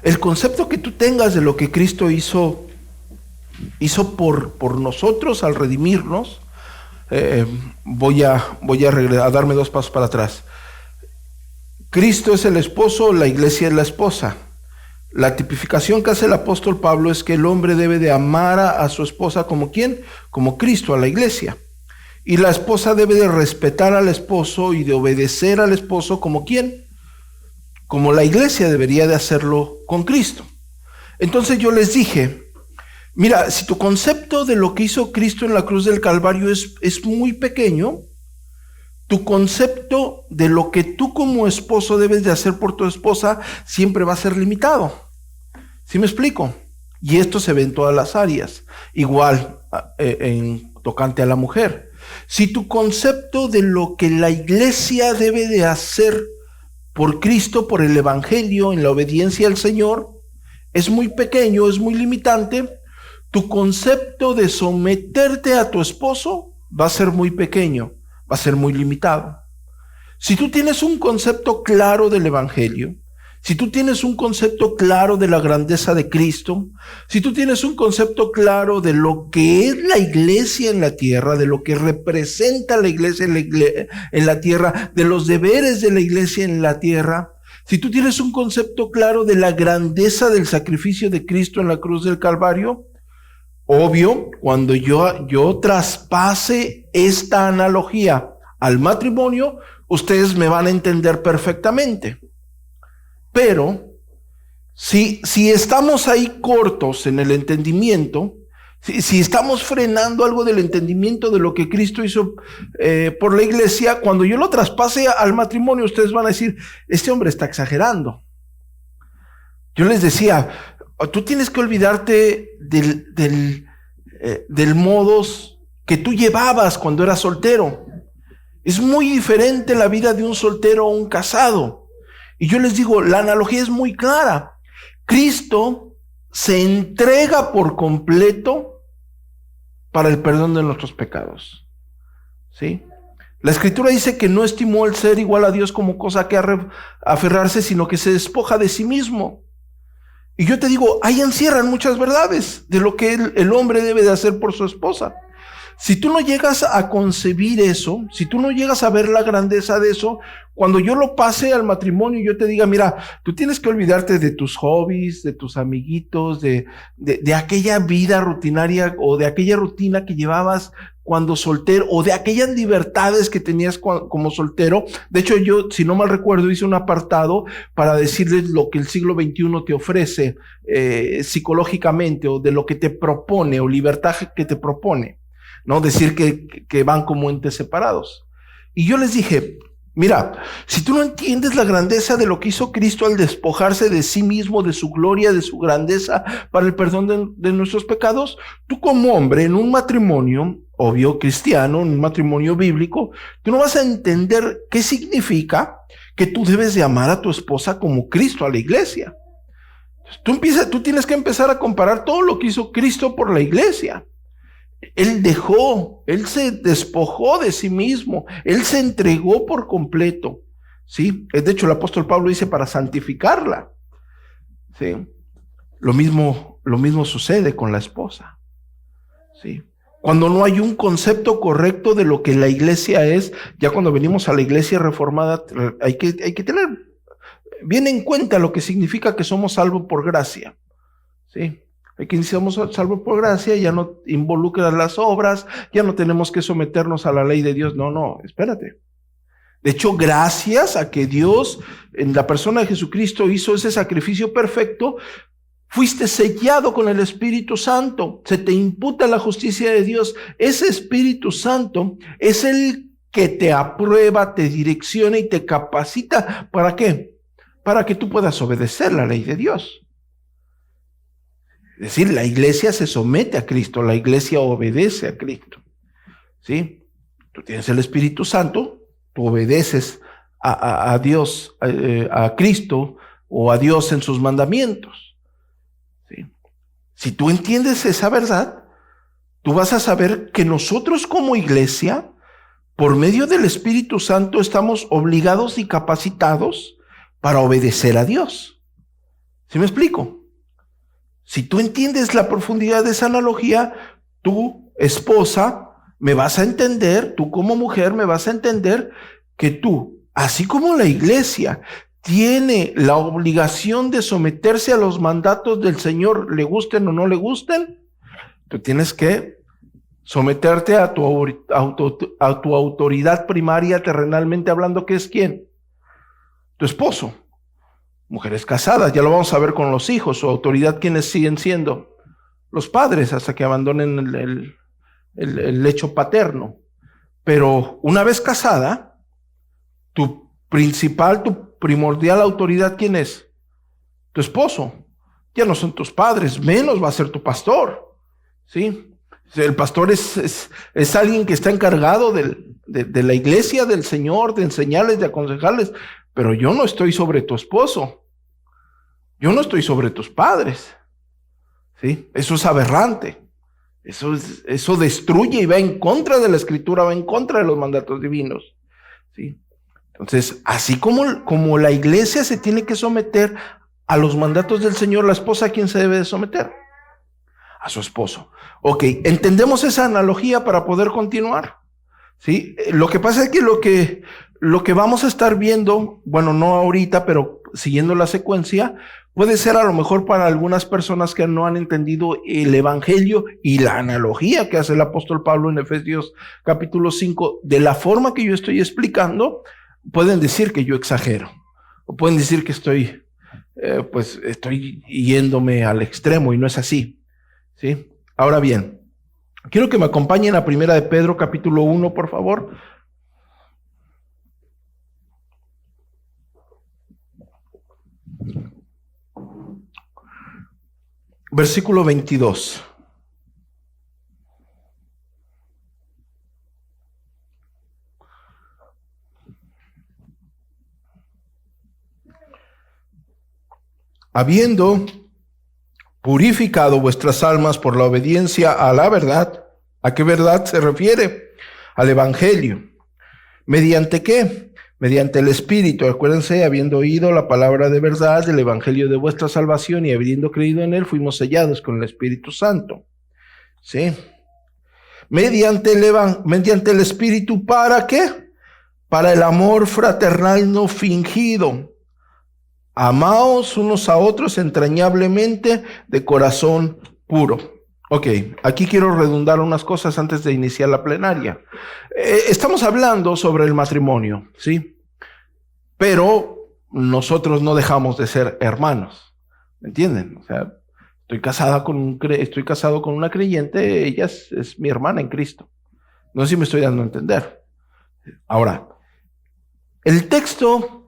el concepto que tú tengas de lo que Cristo hizo por nosotros al redimirnos, voy a darme 2 pasos para atrás. Cristo es el esposo, la iglesia es la esposa. La tipificación que hace el apóstol Pablo es que el hombre debe de amar a su esposa como ¿quién? Como Cristo a la iglesia. Y la esposa debe de respetar al esposo y de obedecer al esposo como ¿quién? Como la iglesia debería de hacerlo con Cristo. Entonces yo les dije, mira, si tu concepto de lo que hizo Cristo en la cruz del Calvario es muy pequeño, tu concepto de lo que tú como esposo debes de hacer por tu esposa siempre va a ser limitado. ¿Sí me explico? Y esto se ve en todas las áreas. Igual en tocante a la mujer. Si tu concepto de lo que la iglesia debe de hacer por Cristo, por el evangelio, en la obediencia al Señor, es muy pequeño, es muy limitante, tu concepto de someterte a tu esposo va a ser muy pequeño, va a ser muy limitado. Si tú tienes un concepto claro del evangelio, si tú tienes un concepto claro de la grandeza de Cristo, si tú tienes un concepto claro de lo que es la iglesia en la tierra, de lo que representa la iglesia en la tierra, de los deberes de la iglesia en la tierra, si tú tienes un concepto claro de la grandeza del sacrificio de Cristo en la cruz del Calvario, obvio, cuando yo traspase esta analogía al matrimonio, ustedes me van a entender perfectamente. Pero si estamos ahí cortos en el entendimiento, si estamos frenando algo del entendimiento de lo que Cristo hizo por la iglesia, cuando yo lo traspase al matrimonio, ustedes van a decir, este hombre está exagerando. Yo les decía, tú tienes que olvidarte del modos que tú llevabas cuando eras soltero. Es muy diferente la vida de un soltero a un casado. Y yo les digo, la analogía es muy clara. Cristo se entrega por completo para el perdón de nuestros pecados. ¿Sí? La Escritura dice que no estimó el ser igual a Dios como cosa que aferrarse, sino que se despoja de sí mismo. Y yo te digo, ahí encierran muchas verdades de lo que el hombre debe de hacer por su esposa. Si tú no llegas a concebir eso, si tú no llegas a ver la grandeza de eso, cuando yo lo pase al matrimonio y yo te diga, mira, tú tienes que olvidarte de tus hobbies, de tus amiguitos, de aquella vida rutinaria o de aquella rutina que llevabas cuando soltero o de aquellas libertades que tenías como soltero. De hecho, yo, si no mal recuerdo, hice un apartado para decirles lo que el siglo XXI te ofrece psicológicamente o de lo que te propone o libertad que te propone. No decir que van como entes separados. Y yo les dije, mira, si tú no entiendes la grandeza de lo que hizo Cristo al despojarse de sí mismo, de su gloria, de su grandeza para el perdón de nuestros pecados, tú como hombre en un matrimonio, obvio cristiano, en un matrimonio bíblico, tú no vas a entender qué significa que tú debes de amar a tu esposa como Cristo a la iglesia. Tú tienes que empezar a comparar todo lo que hizo Cristo por la iglesia. Él se despojó de sí mismo, Él se entregó por completo, ¿sí? De hecho, el apóstol Pablo dice para santificarla, ¿sí? Lo mismo sucede con la esposa, ¿sí? Cuando no hay un concepto correcto de lo que la iglesia es, ya cuando venimos a la iglesia reformada, hay que tener bien en cuenta lo que significa que somos salvos por gracia, ¿sí? Aquí somos salvos por gracia, ya no involucran las obras, ya no tenemos que someternos a la ley de Dios. No, espérate. De hecho, gracias a que Dios, en la persona de Jesucristo, hizo ese sacrificio perfecto, fuiste sellado con el Espíritu Santo, se te imputa la justicia de Dios. Ese Espíritu Santo es el que te aprueba, te direcciona y te capacita. ¿Para qué? Para que tú puedas obedecer la ley de Dios. Es decir, la iglesia se somete a Cristo, la iglesia obedece a Cristo, ¿sí? Tú tienes el Espíritu Santo, tú obedeces a Dios, a Cristo o a Dios en sus mandamientos, ¿sí? Si tú entiendes esa verdad, tú vas a saber que nosotros como iglesia, por medio del Espíritu Santo, estamos obligados y capacitados para obedecer a Dios. ¿Sí me explico? Si tú entiendes la profundidad de esa analogía, tu esposa me vas a entender, tú como mujer me vas a entender que tú, así como la iglesia tiene la obligación de someterse a los mandatos del Señor, le gusten o no le gusten, tú tienes que someterte a tu autoridad primaria, terrenalmente hablando, que es ¿quién? Tu esposo. Mujeres casadas, ya lo vamos a ver con los hijos. Su autoridad, ¿quiénes siguen siendo? Los padres, hasta que abandonen el lecho paterno. Pero una vez casada, tu primordial autoridad, ¿quién es? Tu esposo. Ya no son tus padres, menos va a ser tu pastor. ¿Sí? El pastor es alguien que está encargado de la iglesia del Señor, de enseñarles, de aconsejarles, pero yo no estoy sobre tu esposo, yo no estoy sobre tus padres, ¿sí? Eso es aberrante, eso destruye y va en contra de la Escritura, va en contra de los mandatos divinos, ¿sí? Entonces, así como la iglesia se tiene que someter a los mandatos del Señor, la esposa, ¿a quién se debe de someter? A su esposo. Ok, ¿entendemos esa analogía para poder continuar? ¿Sí? Lo que pasa es que lo que vamos a estar viendo, bueno, no ahorita, pero siguiendo la secuencia, puede ser a lo mejor para algunas personas que no han entendido el evangelio y la analogía que hace el apóstol Pablo en Efesios capítulo 5, de la forma que yo estoy explicando, pueden decir que yo exagero, o pueden decir que estoy yéndome al extremo, y no es así. ¿Sí? Ahora bien, quiero que me acompañen a Primera de Pedro capítulo 1, por favor. Versículo 22. Habiendo purificado vuestras almas por la obediencia a la verdad. ¿A qué verdad se refiere? Al evangelio. ¿Mediante qué? Mediante el Espíritu. Acuérdense, habiendo oído la palabra de verdad del evangelio de vuestra salvación y habiendo creído en él, fuimos sellados con el Espíritu Santo. ¿Sí? Mediante el Espíritu, ¿para qué? Para el amor fraternal no fingido. Amaos unos a otros entrañablemente de corazón puro. Ok, aquí quiero redundar unas cosas antes de iniciar la plenaria. Estamos hablando sobre el matrimonio, ¿sí? Pero nosotros no dejamos de ser hermanos, ¿me entienden? O sea, estoy casado con una creyente, ella es mi hermana en Cristo. No sé si me estoy dando a entender. Ahora, el texto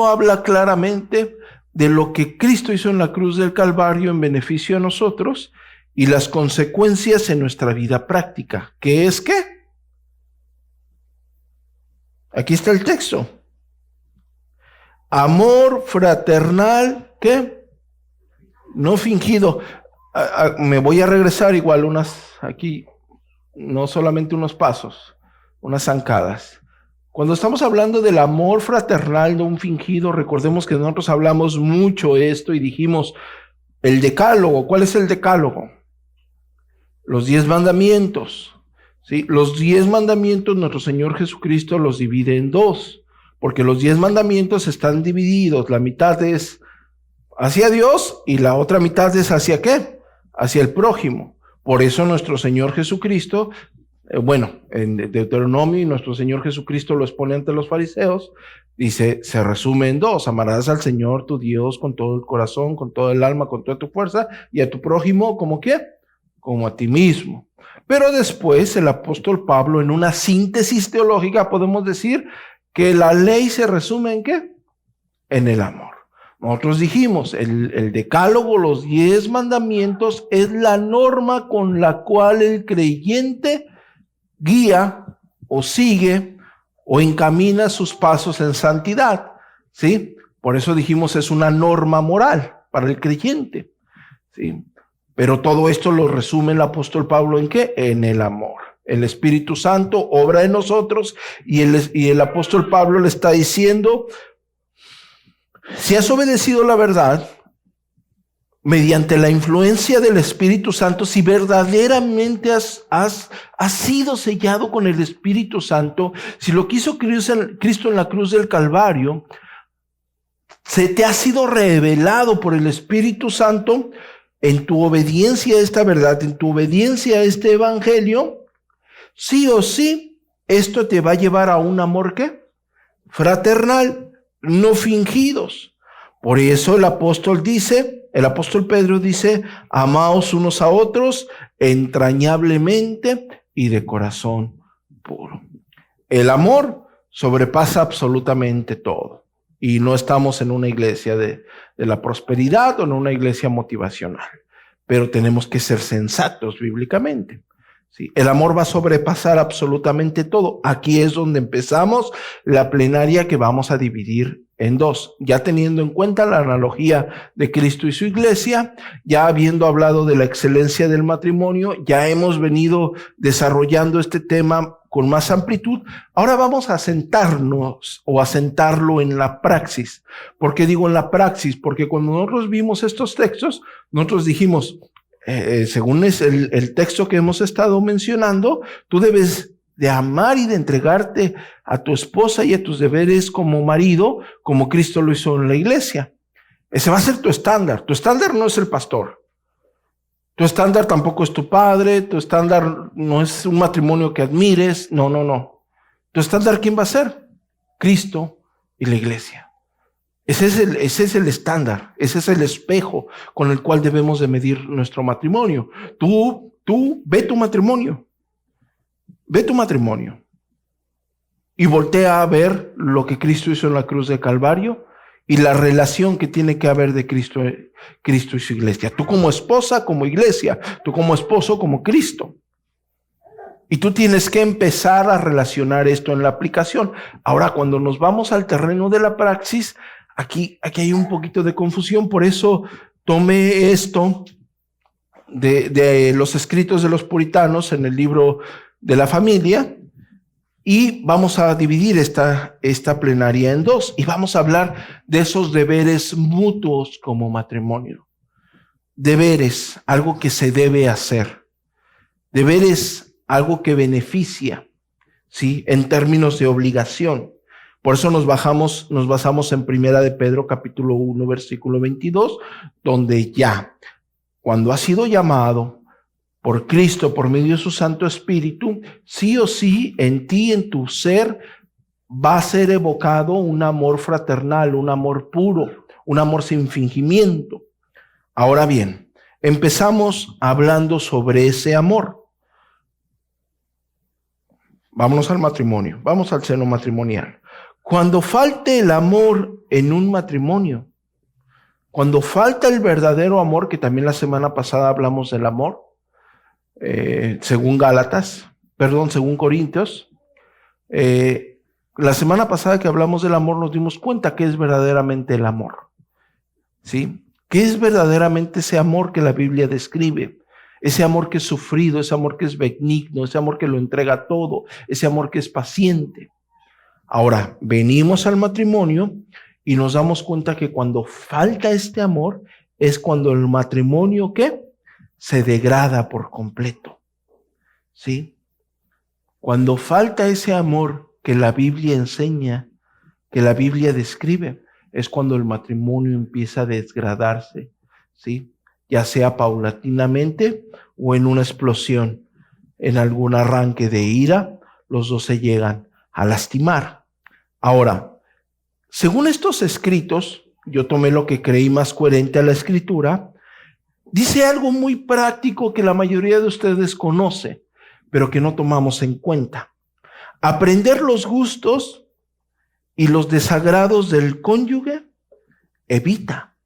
habla claramente de lo que Cristo hizo en la cruz del Calvario en beneficio a nosotros y las consecuencias en nuestra vida práctica. ¿Qué es qué? Aquí está el texto. Amor fraternal, ¿qué? No fingido. Me voy a regresar igual aquí, no solamente unos pasos, unas zancadas. Cuando estamos hablando del amor fraternal, no un fingido, recordemos que nosotros hablamos mucho esto y dijimos el decálogo. ¿Cuál es el decálogo? Los 10 mandamientos. ¿Sí? Los 10 mandamientos nuestro Señor Jesucristo los divide en 2, porque los 10 mandamientos están divididos. La mitad es hacia Dios y la otra mitad es hacia ¿qué? Hacia el prójimo. Por eso nuestro Señor Jesucristo, en Deuteronomio, nuestro Señor Jesucristo lo expone ante los fariseos, dice, se resume en 2, amarás al Señor tu Dios con todo el corazón, con todo el alma, con toda tu fuerza, y a tu prójimo, ¿como qué? Como a ti mismo. Pero después el apóstol Pablo, en una síntesis teológica, podemos decir que la ley se resume ¿en qué? En el amor. Nosotros dijimos, el decálogo, los 10 mandamientos, es la norma con la cual el creyente guía o sigue o encamina sus pasos en santidad, ¿sí? Por eso dijimos es una norma moral para el creyente, ¿sí? Pero todo esto lo resume el apóstol Pablo ¿en qué? En el amor. El Espíritu Santo obra en nosotros y el apóstol Pablo le está diciendo, si has obedecido la verdad, mediante la influencia del Espíritu Santo, si verdaderamente has sido sellado con el Espíritu Santo, si lo que hizo Cristo en la cruz del Calvario, se te ha sido revelado por el Espíritu Santo, en tu obediencia a esta verdad, en tu obediencia a este evangelio, sí o sí, esto te va a llevar a un amor ¿qué? Fraternal, no fingidos. Por eso el apóstol Pedro dice, amaos unos a otros entrañablemente y de corazón puro. El amor sobrepasa absolutamente todo. Y no estamos en una iglesia de la prosperidad o en una iglesia motivacional. Pero tenemos que ser sensatos bíblicamente. ¿Sí? El amor va a sobrepasar absolutamente todo. Aquí es donde empezamos la plenaria que vamos a dividir en dos. Ya teniendo en cuenta la analogía de Cristo y su iglesia, ya habiendo hablado de la excelencia del matrimonio, ya hemos venido desarrollando este tema con más amplitud. Ahora vamos a sentarnos o a sentarlo en la praxis. ¿Por qué digo en la praxis? Porque cuando nosotros vimos estos textos, nosotros dijimos, según es el texto que hemos estado mencionando, tú debes de amar y de entregarte a tu esposa y a tus deberes como marido, como Cristo lo hizo en la iglesia. Ese va a ser tu estándar. Tu estándar no es el pastor. Tu estándar tampoco es tu padre. Tu estándar no es un matrimonio que admires. No. Tu estándar, ¿quién va a ser? Cristo y la iglesia. Ese es el estándar. Ese es el espejo con el cual debemos de medir nuestro matrimonio. Tú ve tu matrimonio. Ve tu matrimonio y voltea a ver lo que Cristo hizo en la cruz de Calvario y la relación que tiene que haber de Cristo y su iglesia. Tú como esposa, como iglesia. Tú como esposo, como Cristo. Y tú tienes que empezar a relacionar esto en la aplicación. Ahora, cuando nos vamos al terreno de la praxis, aquí hay un poquito de confusión. Por eso tomé esto de los escritos de los puritanos en el libro de la familia, y vamos a dividir esta plenaria en dos, y vamos a hablar de esos deberes mutuos como matrimonio. Deberes, algo que se debe hacer. Deberes, algo que beneficia, ¿sí? En términos de obligación. Por eso nos basamos en Primera de Pedro, capítulo 1, versículo 22, donde ya, cuando has sido llamado por Cristo, por medio de su Santo Espíritu, sí o sí, en ti, en tu ser, va a ser evocado un amor fraternal, un amor puro, un amor sin fingimiento. Ahora bien, empezamos hablando sobre ese amor. Vámonos al matrimonio, vamos al seno matrimonial. Cuando falte el amor en un matrimonio, cuando falta el verdadero amor, que también la semana pasada hablamos del amor, según Corintios, la semana pasada que hablamos del amor nos dimos cuenta que es verdaderamente el amor, ¿sí? ¿Qué es verdaderamente ese amor que la Biblia describe? Ese amor que es sufrido, ese amor que es benigno, ese amor que lo entrega todo, ese amor que es paciente. Ahora, venimos al matrimonio y nos damos cuenta que cuando falta este amor es cuando el matrimonio, ¿qué? Se degrada por completo, ¿sí? Cuando falta ese amor que la Biblia enseña, que la Biblia describe, es cuando el matrimonio empieza a desgradarse, ¿sí? Ya sea paulatinamente o en una explosión, en algún arranque de ira, los dos se llegan a lastimar. Ahora, según estos escritos, yo tomé lo que creí más coherente a la Escritura. Dice algo muy práctico que la mayoría de ustedes conoce, pero que no tomamos en cuenta. Aprender los gustos y los desagrados del cónyuge evita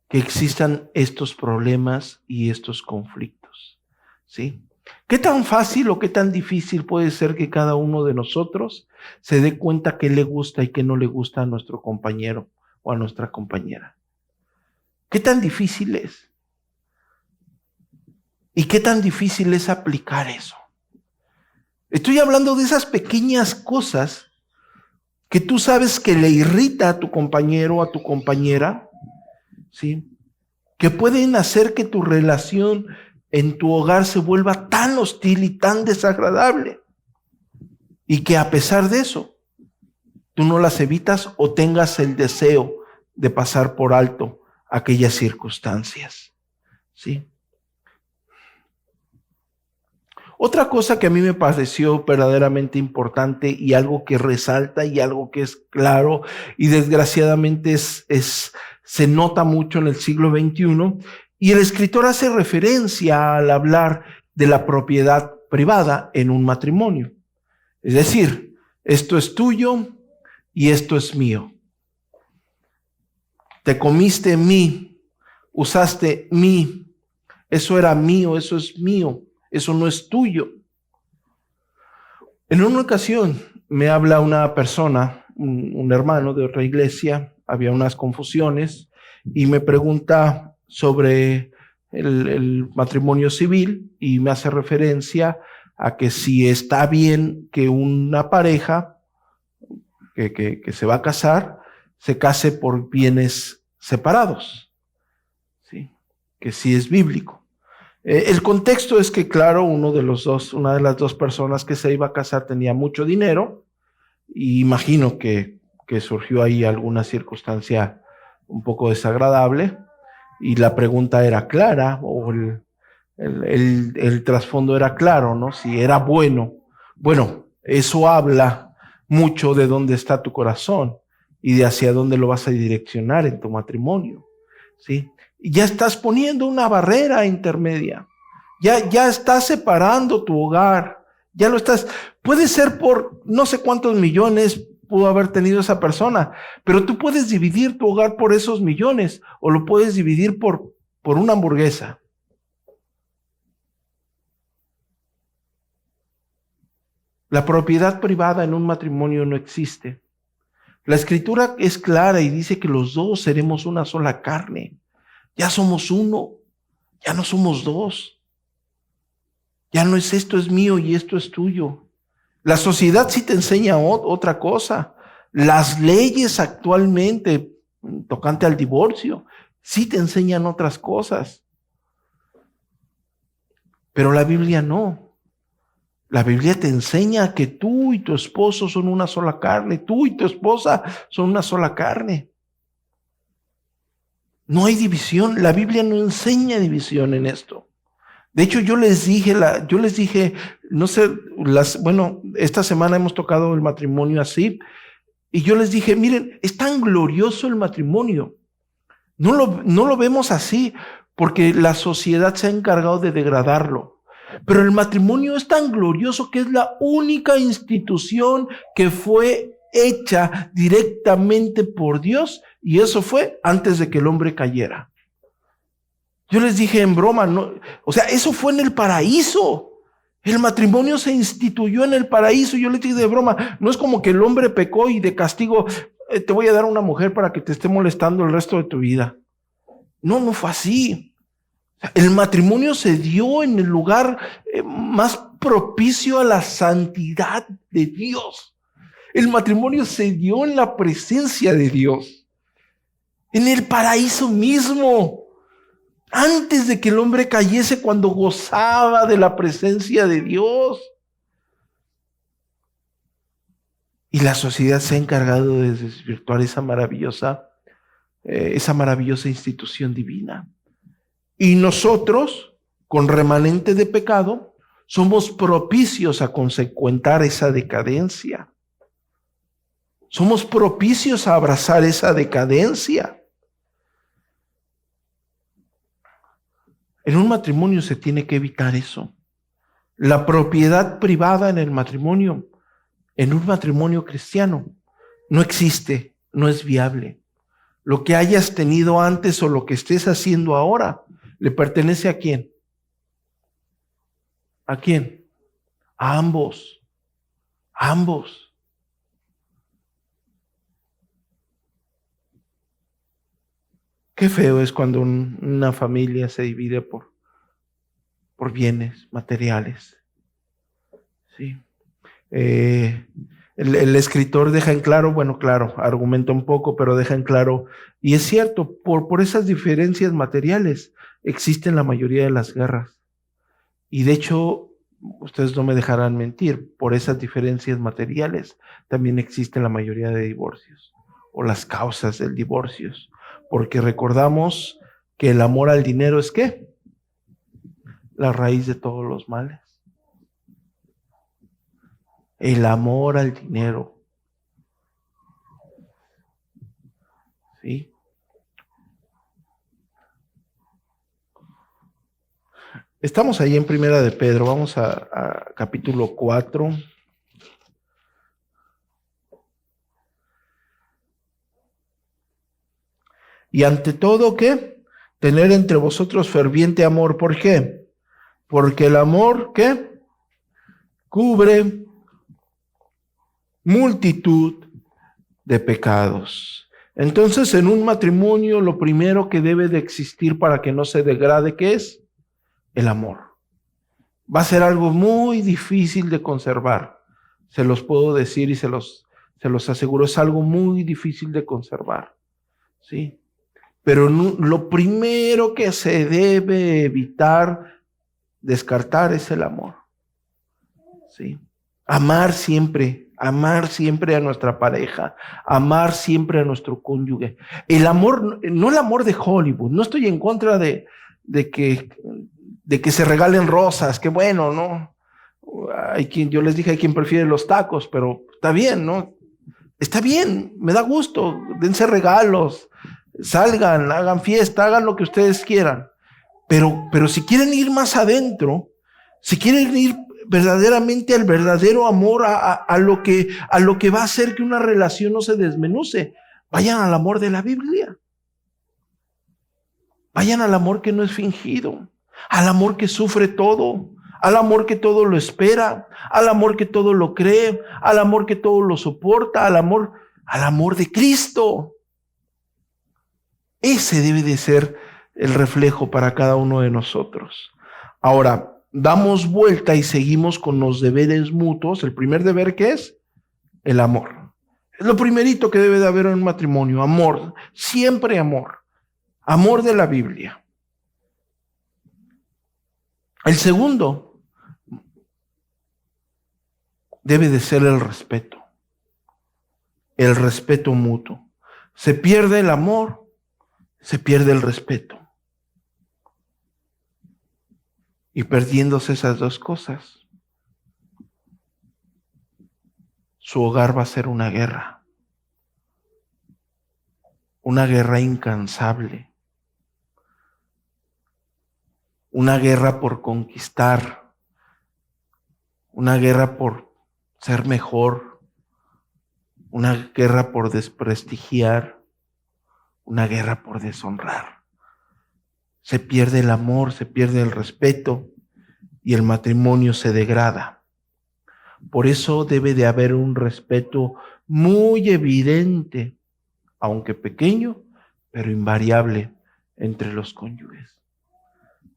que existan estos problemas y estos conflictos, ¿sí? ¿Qué tan fácil o qué tan difícil puede ser que cada uno de nosotros se dé cuenta qué le gusta y qué no le gusta a nuestro compañero o a nuestra compañera? ¿Qué tan difícil es? ¿Y qué tan difícil es aplicar eso? Estoy hablando de esas pequeñas cosas que tú sabes que le irrita a tu compañero o a tu compañera, ¿sí? que pueden hacer que tu relación en tu hogar se vuelva tan hostil y tan desagradable, y que a pesar de eso, tú no las evitas o tengas el deseo de pasar por alto aquellas circunstancias. ¿Sí? Otra cosa que a mí me pareció verdaderamente importante y algo que resalta y algo que es claro y desgraciadamente se nota mucho en el siglo XXI, y el escritor hace referencia al hablar de la propiedad privada en un matrimonio. Es decir, esto es tuyo y esto es mío. Te comiste mí, usaste mí, eso era mío, eso es mío. Eso no es tuyo. En una ocasión me habla una persona, un hermano de otra iglesia, había unas confusiones, y me pregunta sobre el matrimonio civil y me hace referencia a que si está bien que una pareja que se va a casar, se case por bienes separados, ¿sí? Que sí es bíblico. El contexto es que, claro, una de las dos personas que se iba a casar tenía mucho dinero, y imagino que surgió ahí alguna circunstancia un poco desagradable, y la pregunta era clara, o el trasfondo era claro, ¿no? Si era bueno. Bueno, eso habla mucho de dónde está tu corazón y de hacia dónde lo vas a direccionar en tu matrimonio, ¿sí? Y ya estás poniendo una barrera intermedia. Ya estás separando tu hogar. Ya lo estás. Puede ser por no sé cuántos millones pudo haber tenido esa persona, pero tú puedes dividir tu hogar por esos millones, o lo puedes dividir por una hamburguesa. La propiedad privada en un matrimonio no existe. La Escritura es clara y dice que los dos seremos una sola carne. Ya somos uno, ya no somos dos. Ya no es esto es mío y esto es tuyo. La sociedad sí te enseña otra cosa. Las leyes actualmente, tocante al divorcio, sí te enseñan otras cosas. Pero la Biblia no. La Biblia te enseña que tú y tu esposo son una sola carne. Tú y tu esposa son una sola carne. No hay división. La Biblia no enseña división en esto. De hecho, yo les dije, no sé, esta semana hemos tocado el matrimonio así, y yo les dije, miren, es tan glorioso el matrimonio. No lo vemos así porque la sociedad se ha encargado de degradarlo. Pero el matrimonio es tan glorioso que es la única institución que fue hecha directamente por Dios, y eso fue antes de que el hombre cayera. Yo les dije en broma, no, o sea, eso fue en el paraíso. El matrimonio se instituyó en el paraíso. Yo les dije de broma, no es como que el hombre pecó y de castigo te voy a dar una mujer para que te esté molestando el resto de tu vida. No fue así. El matrimonio se dio en el lugar más propicio a la santidad de Dios. El matrimonio se dio en la presencia de Dios, en el paraíso mismo. Antes de que el hombre cayese, cuando gozaba de la presencia de Dios. Y la sociedad se ha encargado de desvirtuar esa maravillosa institución divina. Y nosotros, con remanente de pecado, somos propicios a consecuentar esa decadencia. Somos propicios a abrazar esa decadencia. En un matrimonio se tiene que evitar eso. La propiedad privada en el matrimonio, en un matrimonio cristiano, no existe, no es viable. Lo que hayas tenido antes o lo que estés haciendo ahora, ¿le pertenece a quién? ¿A quién? A ambos. A ambos. Qué feo es cuando una familia se divide por bienes materiales. ¿Sí? El escritor deja en claro, bueno, claro, argumenta un poco, pero deja en claro, y es cierto, por esas diferencias materiales existen la mayoría de las guerras. Y de hecho, ustedes no me dejarán mentir, por esas diferencias materiales también existe la mayoría de divorcios o las causas del divorcio. Porque recordamos que el amor al dinero es ¿qué? La raíz de todos los males. El amor al dinero. ¿Sí? Estamos ahí en Primera de Pedro, vamos a capítulo 4. Y ante todo, ¿qué? Tener entre vosotros ferviente amor. ¿Por qué? Porque el amor, ¿qué? Cubre multitud de pecados. Entonces, en un matrimonio, lo primero que debe de existir para que no se degrade, ¿qué es? El amor. Va a ser algo muy difícil de conservar. Se los puedo decir y se los aseguro, es algo muy difícil de conservar. ¿Sí? Pero no, lo primero que se debe evitar, descartar, es el amor. ¿Sí? Amar siempre a nuestra pareja, amar siempre a nuestro cónyuge. El amor, no el amor de Hollywood, no estoy en contra de que se regalen rosas, que bueno, ¿no? Yo les dije, hay quien prefiere los tacos, pero está bien, ¿no? Está bien, me da gusto, dense regalos, salgan, hagan fiesta, hagan lo que ustedes quieran. Pero si quieren ir más adentro, si quieren ir verdaderamente al verdadero amor, a lo que va a hacer que una relación no se desmenuce, vayan al amor de la Biblia. Vayan al amor que no es fingido, al amor que sufre todo, al amor que todo lo espera, al amor que todo lo cree, al amor que todo lo soporta, al amor de Cristo. Ese debe de ser el reflejo para cada uno de nosotros. Ahora, damos vuelta y seguimos con los deberes mutuos. El primer deber, ¿qué es? El amor. Es lo primerito que debe de haber en un matrimonio, amor, siempre amor. Amor de la Biblia. El segundo debe de ser el respeto mutuo. Se pierde el amor, se pierde el respeto. Y perdiéndose esas dos cosas, su hogar va a ser una guerra incansable, una guerra por conquistar, una guerra por ser mejor, una guerra por desprestigiar, una guerra por deshonrar. Se pierde el amor, se pierde el respeto y el matrimonio se degrada. Por eso debe de haber un respeto muy evidente, aunque pequeño, pero invariable entre los cónyuges.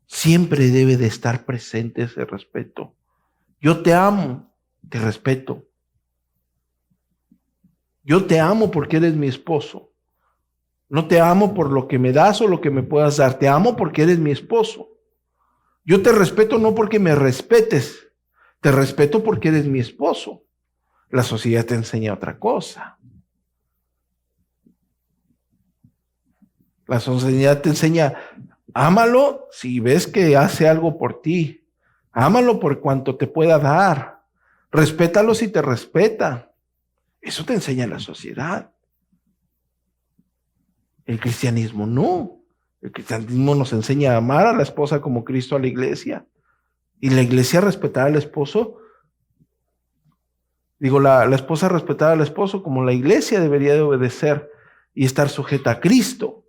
Siempre debe de estar presente ese respeto. Yo te amo, te respeto. Yo te amo porque eres mi esposo. No te amo por lo que me das o lo que me puedas dar. Te amo porque eres mi esposo. Yo te respeto no porque me respetes. Te respeto porque eres mi esposo. La sociedad te enseña otra cosa. La sociedad te enseña, ámalo si ves que hace algo por ti. Ámalo por cuanto te pueda dar. Respétalo si te respeta. Eso te enseña la sociedad. El cristianismo no. El cristianismo nos enseña a amar a la esposa como Cristo a la iglesia. Y la iglesia a respetar al esposo. La esposa a respetar al esposo como la iglesia debería de obedecer y estar sujeta a Cristo.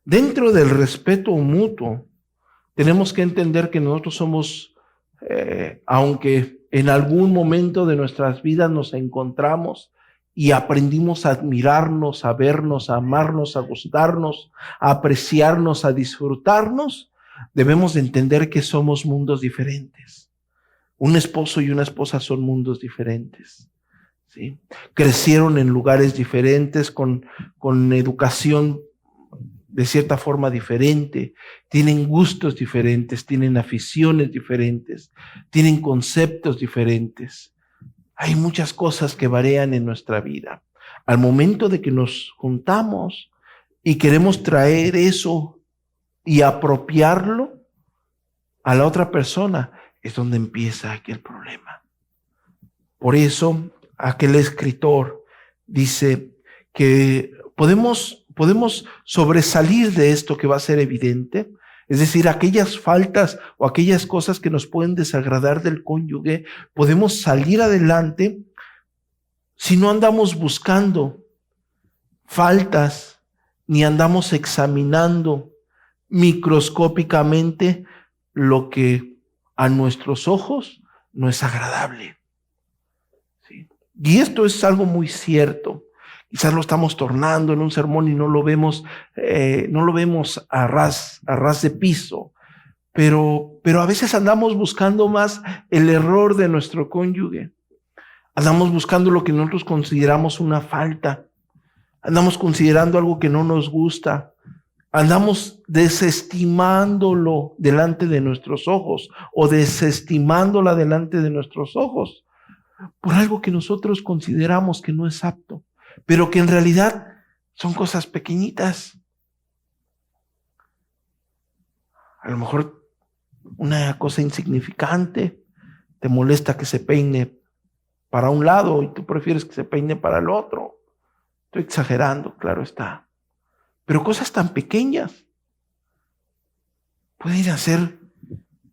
Dentro del respeto mutuo, tenemos que entender que nosotros somos, aunque en algún momento de nuestras vidas nos encontramos y aprendimos a admirarnos, a vernos, a amarnos, a gustarnos, a apreciarnos, a disfrutarnos, debemos de entender que somos mundos diferentes. Un esposo y una esposa son mundos diferentes, ¿sí? Crecieron en lugares diferentes, con educación de cierta forma diferente, tienen gustos diferentes, tienen aficiones diferentes, tienen conceptos diferentes. Hay muchas cosas que varían en nuestra vida. Al momento de que nos juntamos y queremos traer eso y apropiarlo a la otra persona, es donde empieza aquel problema. Por eso, aquel escritor dice que podemos sobresalir de esto que va a ser evidente, es decir, aquellas faltas o aquellas cosas que nos pueden desagradar del cónyuge, podemos salir adelante si no andamos buscando faltas ni andamos examinando microscópicamente lo que a nuestros ojos no es agradable. ¿Sí? Y esto es algo muy cierto. Quizás lo estamos tornando en un sermón y no lo vemos a ras de piso, pero a veces andamos buscando más el error de nuestro cónyuge. Andamos buscando lo que nosotros consideramos una falta. Andamos considerando algo que no nos gusta. Andamos desestimándolo delante de nuestros ojos o desestimándola delante de nuestros ojos por algo que nosotros consideramos que no es apto, pero que en realidad son cosas pequeñitas. A lo mejor una cosa insignificante, te molesta que se peine para un lado y tú prefieres que se peine para el otro. Estoy exagerando, claro está. Pero cosas tan pequeñas pueden hacer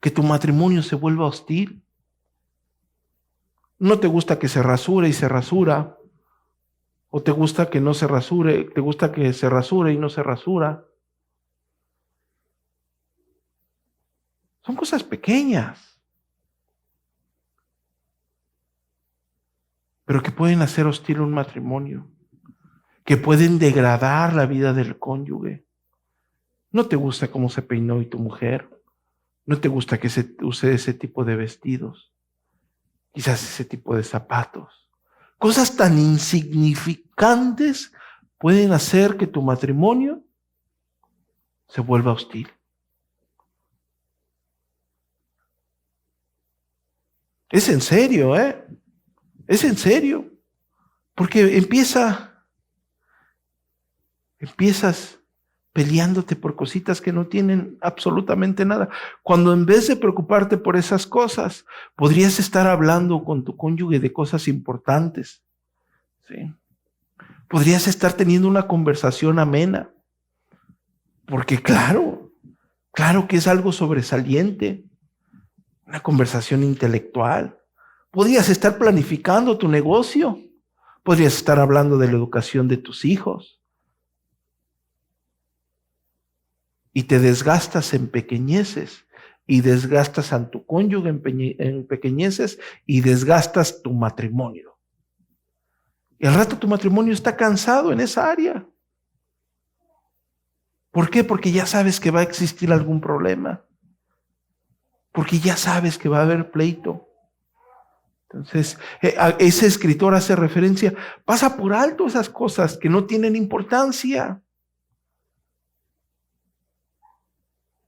que tu matrimonio se vuelva hostil. No te gusta que se rasure y se rasura. O te gusta que no se rasure, te gusta que se rasure y no se rasura. Son cosas pequeñas, pero que pueden hacer hostil un matrimonio, que pueden degradar la vida del cónyuge. No te gusta cómo se peinó hoy tu mujer, no te gusta que se use ese tipo de vestidos, quizás ese tipo de zapatos. Cosas tan insignificantes pueden hacer que tu matrimonio se vuelva hostil. Es en serio, ¿eh? Es en serio. Porque empiezas peleándote por cositas que no tienen absolutamente nada. Cuando en vez de preocuparte por esas cosas, podrías estar hablando con tu cónyuge de cosas importantes. ¿Sí? Podrías estar teniendo una conversación amena. Porque claro que es algo sobresaliente. Una conversación intelectual. Podrías estar planificando tu negocio. Podrías estar hablando de la educación de tus hijos. Y te desgastas en pequeñeces, y desgastas a tu cónyuge en pequeñeces, y desgastas tu matrimonio. Y al rato tu matrimonio está cansado en esa área. ¿Por qué? Porque ya sabes que va a existir algún problema. Porque ya sabes que va a haber pleito. Entonces, ese escritor hace referencia, pasa por alto esas cosas que no tienen importancia.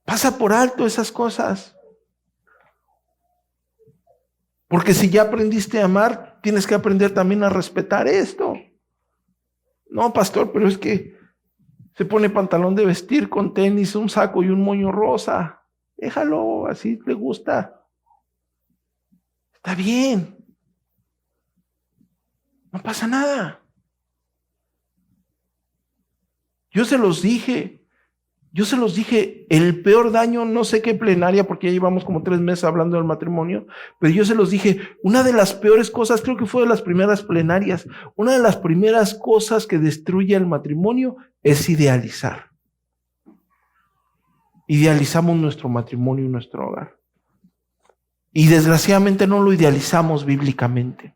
Pasa por alto esas cosas. Porque si ya aprendiste a amar, tienes que aprender también a respetar esto. No, pastor, pero es que se pone pantalón de vestir con tenis, un saco y un moño rosa. Déjalo, así le gusta. Está bien. No pasa nada. Yo se los dije, el peor daño, no sé qué plenaria, porque ya llevamos como 3 meses hablando del matrimonio, pero yo se los dije, una de las peores cosas, creo que fue de las primeras plenarias, una de las primeras cosas que destruye el matrimonio es idealizar. Idealizamos nuestro matrimonio y nuestro hogar. Y desgraciadamente no lo idealizamos bíblicamente.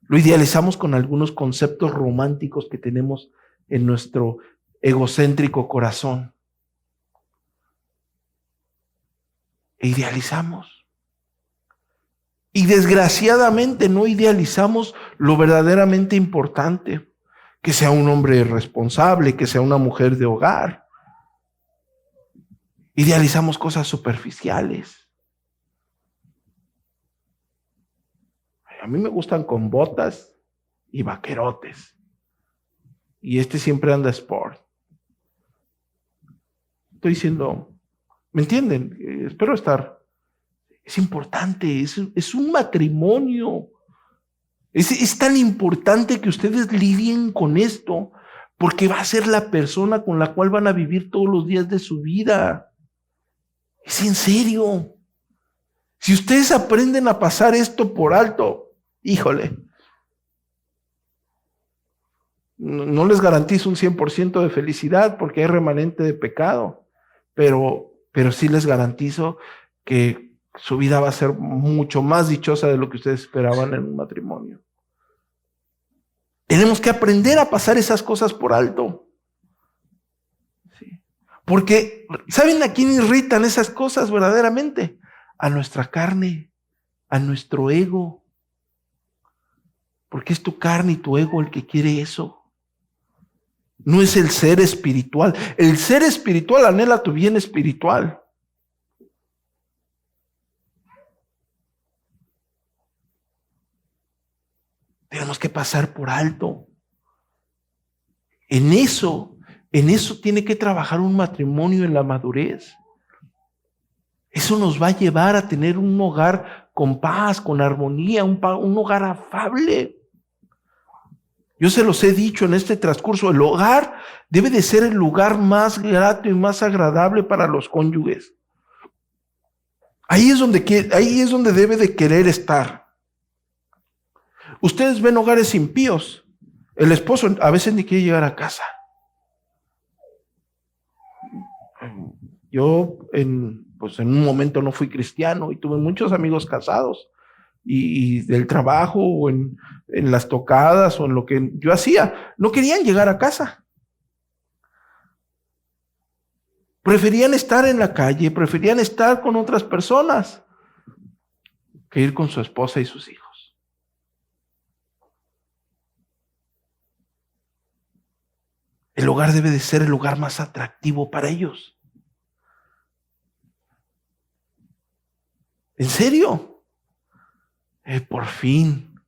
Lo idealizamos con algunos conceptos románticos que tenemos en nuestro egocéntrico corazón. e idealizamos. Y desgraciadamente no idealizamos lo verdaderamente importante, que sea un hombre responsable, que sea una mujer de hogar. Idealizamos cosas superficiales. A mí me gustan con botas y vaquerotes. Y siempre anda sport. Estoy diciendo, ¿me entienden? Espero estar. Es importante, es un matrimonio. Es tan importante que ustedes lidien con esto, porque va a ser la persona con la cual van a vivir todos los días de su vida. Es en serio. Si ustedes aprenden a pasar esto por alto, híjole, no les garantizo un 100% de felicidad porque hay remanente de pecado, pero sí les garantizo que su vida va a ser mucho más dichosa de lo que ustedes esperaban en un matrimonio. Tenemos que aprender a pasar esas cosas por alto. ¿Sí? Porque, ¿saben a quién irritan esas cosas verdaderamente? A nuestra carne, a nuestro ego. Porque es tu carne y tu ego el que quiere eso. No es el ser espiritual. El ser espiritual anhela tu bien espiritual. Tenemos que pasar por alto. En eso tiene que trabajar un matrimonio en la madurez. Eso nos va a llevar a tener un hogar con paz, con armonía, un hogar afable. Yo se los he dicho en este transcurso, el hogar debe de ser el lugar más grato y más agradable para los cónyuges. Ahí es donde debe de querer estar. Ustedes ven hogares impíos. El esposo a veces ni quiere llegar a casa. Yo en un momento no fui cristiano y tuve muchos amigos casados y del trabajo o en las tocadas o en lo que yo hacía, no querían llegar a casa. Preferían estar en la calle, preferían estar con otras personas que ir con su esposa y sus hijos. El hogar debe de ser el lugar más atractivo para ellos. ¿En serio? Por fin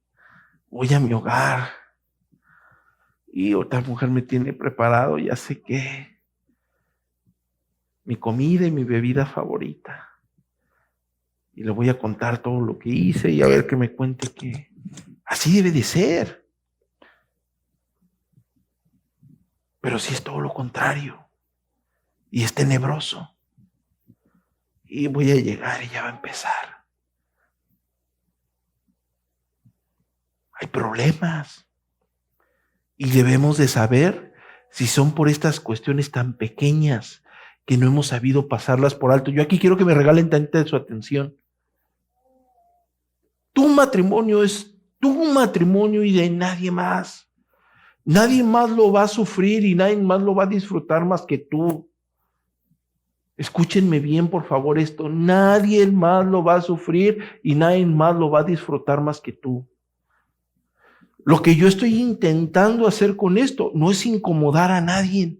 voy a mi hogar. Y otra mujer me tiene preparado, ya sé qué. Mi comida y mi bebida favorita. Y le voy a contar todo lo que hice y a ver que me cuente que así debe de ser. Pero si es todo lo contrario y es tenebroso, y voy a llegar y ya va a empezar. Hay problemas y debemos de saber si son por estas cuestiones tan pequeñas que no hemos sabido pasarlas por alto. Yo aquí quiero que me regalen tanta de su atención. Tu matrimonio es tu matrimonio y de nadie más. Nadie más lo va a sufrir y nadie más lo va a disfrutar más que tú. Escúchenme bien, por favor, esto. Nadie más lo va a sufrir y nadie más lo va a disfrutar más que tú. Lo que yo estoy intentando hacer con esto no es incomodar a nadie,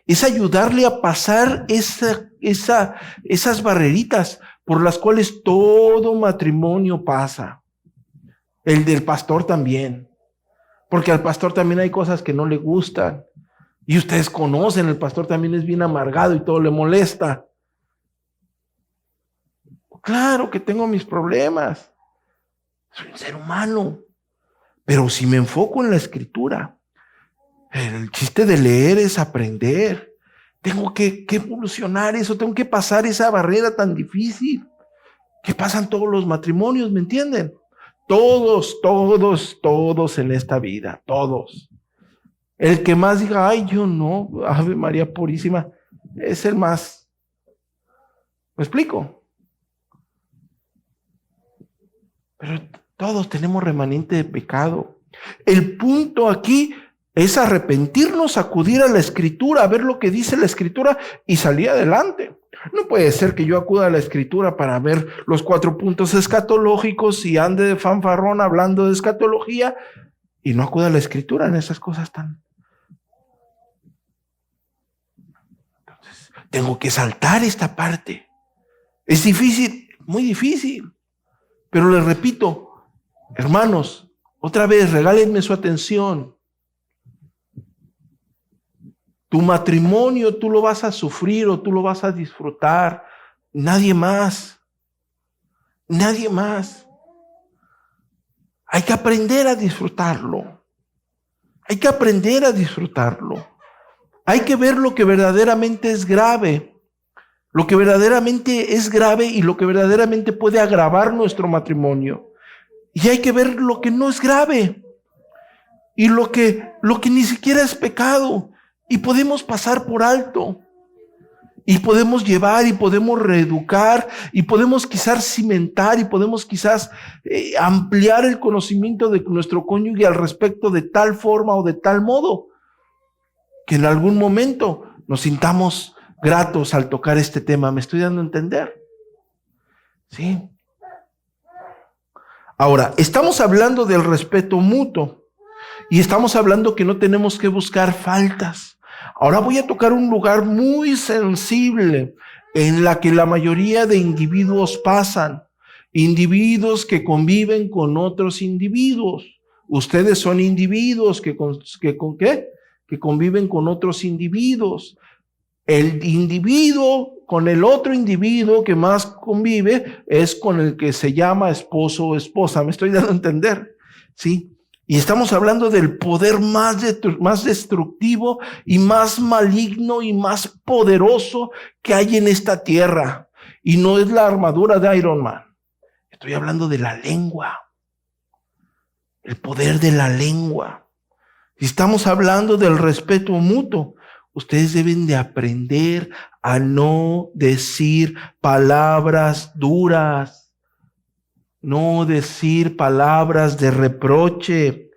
es ayudarle a pasar esas barreritas por las cuales todo matrimonio pasa. El del pastor también. Porque al pastor también hay cosas que no le gustan. Y ustedes conocen, el pastor también es bien amargado y todo le molesta. Claro que tengo mis problemas. Soy un ser humano. Pero si me enfoco en la escritura, el chiste de leer es aprender. Tengo que evolucionar eso, tengo que pasar esa barrera tan difícil que pasan todos los matrimonios, ¿me entienden? Todos en esta vida, todos. El que más diga, ay, yo no, Ave María Purísima, es el más. ¿Me explico? Pero todos tenemos remanente de pecado. El punto aquí es arrepentirnos, acudir a la Escritura, a ver lo que dice la Escritura y salir adelante. No puede ser que yo acuda a la Escritura para ver los 4 puntos escatológicos y ande de fanfarrón hablando de escatología y no acuda a la Escritura en esas cosas tan... Entonces, tengo que saltar esta parte. Es difícil, muy difícil. Pero les repito, hermanos, otra vez, regálenme su atención. Tu matrimonio tú lo vas a sufrir o tú lo vas a disfrutar. Nadie más. Nadie más. Hay que aprender a disfrutarlo. Hay que aprender a disfrutarlo. Hay que ver lo que verdaderamente es grave. Lo que verdaderamente es grave y lo que verdaderamente puede agravar nuestro matrimonio. Y hay que ver lo que no es grave. Y lo que ni siquiera es pecado. Y podemos pasar por alto. Y podemos llevar y podemos reeducar y podemos quizás cimentar y podemos quizás ampliar el conocimiento de nuestro cónyuge al respecto de tal forma o de tal modo que en algún momento nos sintamos gratos al tocar este tema. ¿Me estoy dando a entender? Sí. Ahora, estamos hablando del respeto mutuo y estamos hablando que no tenemos que buscar faltas. Ahora voy a tocar un lugar muy sensible en la que la mayoría de individuos pasan. Individuos que conviven con otros individuos. Ustedes son individuos que conviven con otros individuos. El individuo con el otro individuo que más convive es con el que se llama esposo o esposa. ¿Me estoy dando a entender? ¿Sí? Y estamos hablando del poder más destructivo y más maligno y más poderoso que hay en esta tierra. Y no es la armadura de Iron Man. Estoy hablando de la lengua. El poder de la lengua. Si estamos hablando del respeto mutuo, ustedes deben de aprender a no decir palabras duras. No decir palabras de reproche,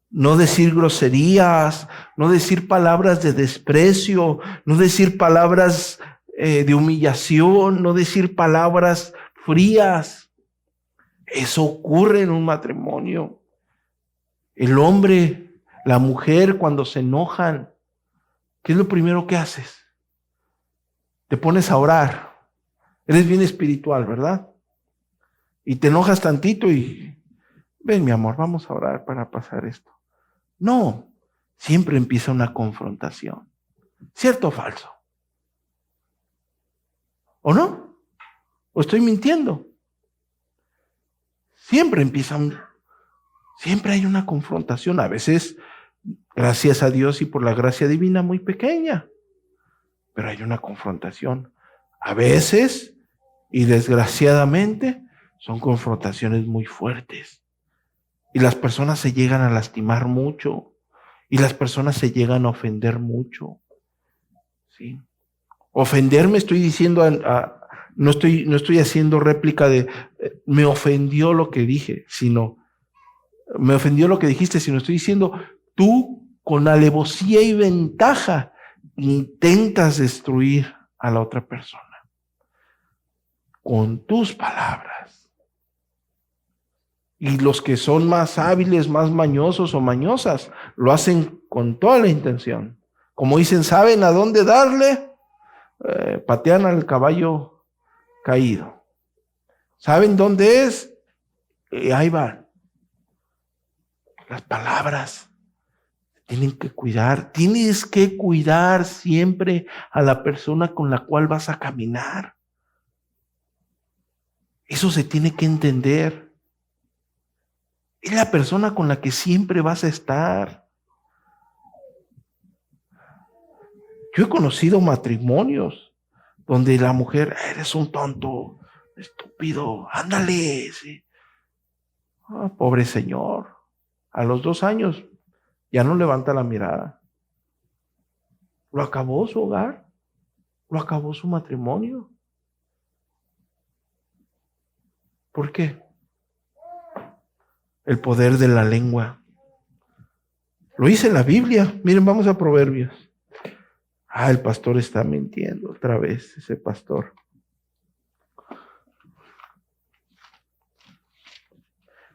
no decir groserías, no decir palabras de desprecio, no decir palabras de humillación, no decir palabras frías. Eso ocurre en un matrimonio. El hombre, la mujer, cuando se enojan, ¿qué es lo primero que haces? Te pones a orar. Eres bien espiritual, ¿verdad? Y te enojas tantito y, ven mi amor, vamos a orar para pasar esto. No, siempre empieza una confrontación. ¿Cierto o falso? ¿O no? ¿O estoy mintiendo? Siempre siempre hay una confrontación. A veces, gracias a Dios y por la gracia divina, muy pequeña. Pero hay una confrontación. A veces, y desgraciadamente, son confrontaciones muy fuertes. Y las personas se llegan a lastimar mucho. Y las personas se llegan a ofender mucho. ¿Sí? Ofenderme, estoy diciendo, no estoy haciendo réplica de me ofendió lo que dije, sino me ofendió lo que dijiste, sino estoy diciendo, tú con alevosía y ventaja intentas destruir a la otra persona. Con tus palabras. Y los que son más hábiles, más mañosos o mañosas, lo hacen con toda la intención. Como dicen, ¿saben a dónde darle? Patean al caballo caído. ¿Saben dónde es? Ahí van. Las palabras tienen que cuidar. Tienes que cuidar siempre a la persona con la cual vas a caminar. Eso se tiene que entender. Es la persona con la que siempre vas a estar. Yo he conocido matrimonios donde la mujer, eres un tonto, estúpido, ándale. ¿Sí? Oh, pobre señor. A los 2 años ya no levanta la mirada. Lo acabó su hogar. Lo acabó su matrimonio. ¿Por qué? El poder de la lengua. Lo dice en la Biblia. Miren, vamos a Proverbios. El pastor está mintiendo otra vez, ese pastor.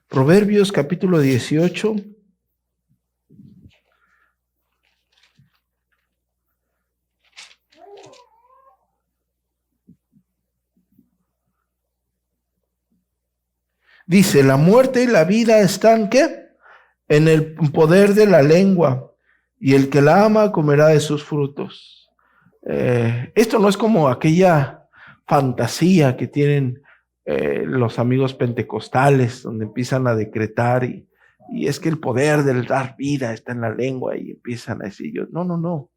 Proverbios capítulo 18. Dice, la muerte y la vida están, ¿qué? En el poder de la lengua, y el que la ama comerá de sus frutos. Esto no es como aquella fantasía que tienen los amigos pentecostales, donde empiezan a decretar y es que el poder del dar vida está en la lengua y empiezan a decir, no.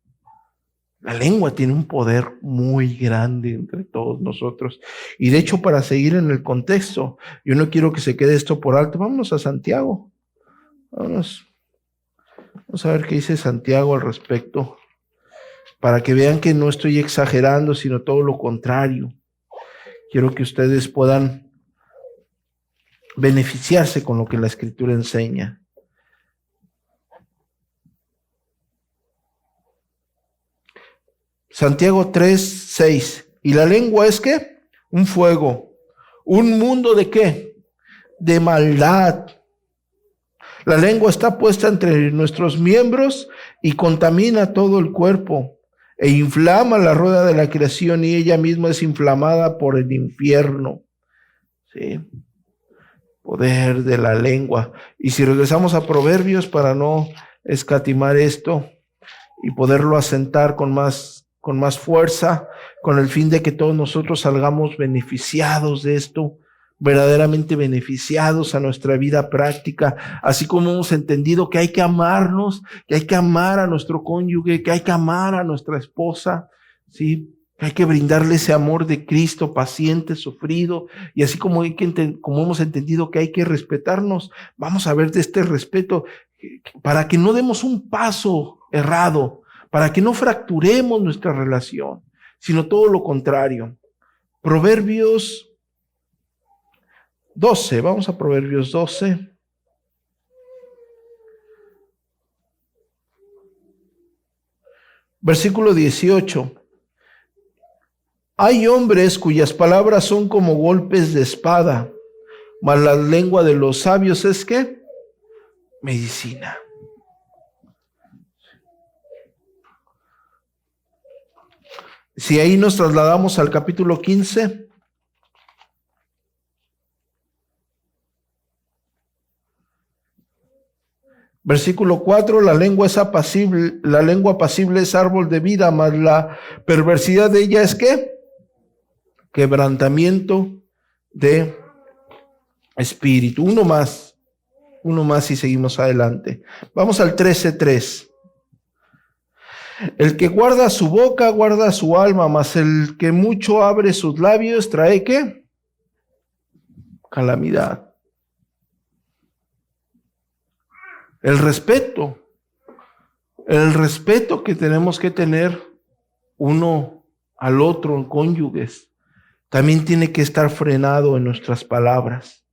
La lengua tiene un poder muy grande entre todos nosotros. Y de hecho, para seguir en el contexto, yo no quiero que se quede esto por alto. Vámonos a Santiago. Vamos a ver qué dice Santiago al respecto, para que vean que no estoy exagerando, sino todo lo contrario. Quiero que ustedes puedan beneficiarse con lo que la Escritura enseña. Santiago 3:6. ¿Y la lengua es qué? Un fuego. ¿Un mundo de qué? De maldad. La lengua está puesta entre nuestros miembros y contamina todo el cuerpo e inflama la rueda de la creación y ella misma es inflamada por el infierno. ¿Sí? Poder de la lengua. Y si regresamos a Proverbios para no escatimar esto y poderlo asentar con más fuerza, con el fin de que todos nosotros salgamos beneficiados de esto, verdaderamente beneficiados a nuestra vida práctica, así como hemos entendido que hay que amarnos, que hay que amar a nuestro cónyuge, que hay que amar a nuestra esposa, ¿sí? Que hay que brindarle ese amor de Cristo, paciente, sufrido, y así como hemos entendido que hay que respetarnos, vamos a ver de este respeto, para que no demos un paso errado, para que no fracturemos nuestra relación, sino todo lo contrario. Proverbios 12, vamos a Proverbios 12. Versículo 18. Hay hombres cuyas palabras son como golpes de espada, mas la lengua de los sabios es ¿qué? Medicina. Si ahí nos trasladamos al capítulo 15, versículo 4, la lengua apacible es árbol de vida, mas la perversidad de ella es ¿qué? Quebrantamiento de espíritu. Uno más y seguimos adelante. Vamos al 13:3. El que guarda su boca, guarda su alma, mas el que mucho abre sus labios, trae ¿qué? Calamidad. El respeto que tenemos que tener uno al otro en cónyuges, también tiene que estar frenado en nuestras palabras.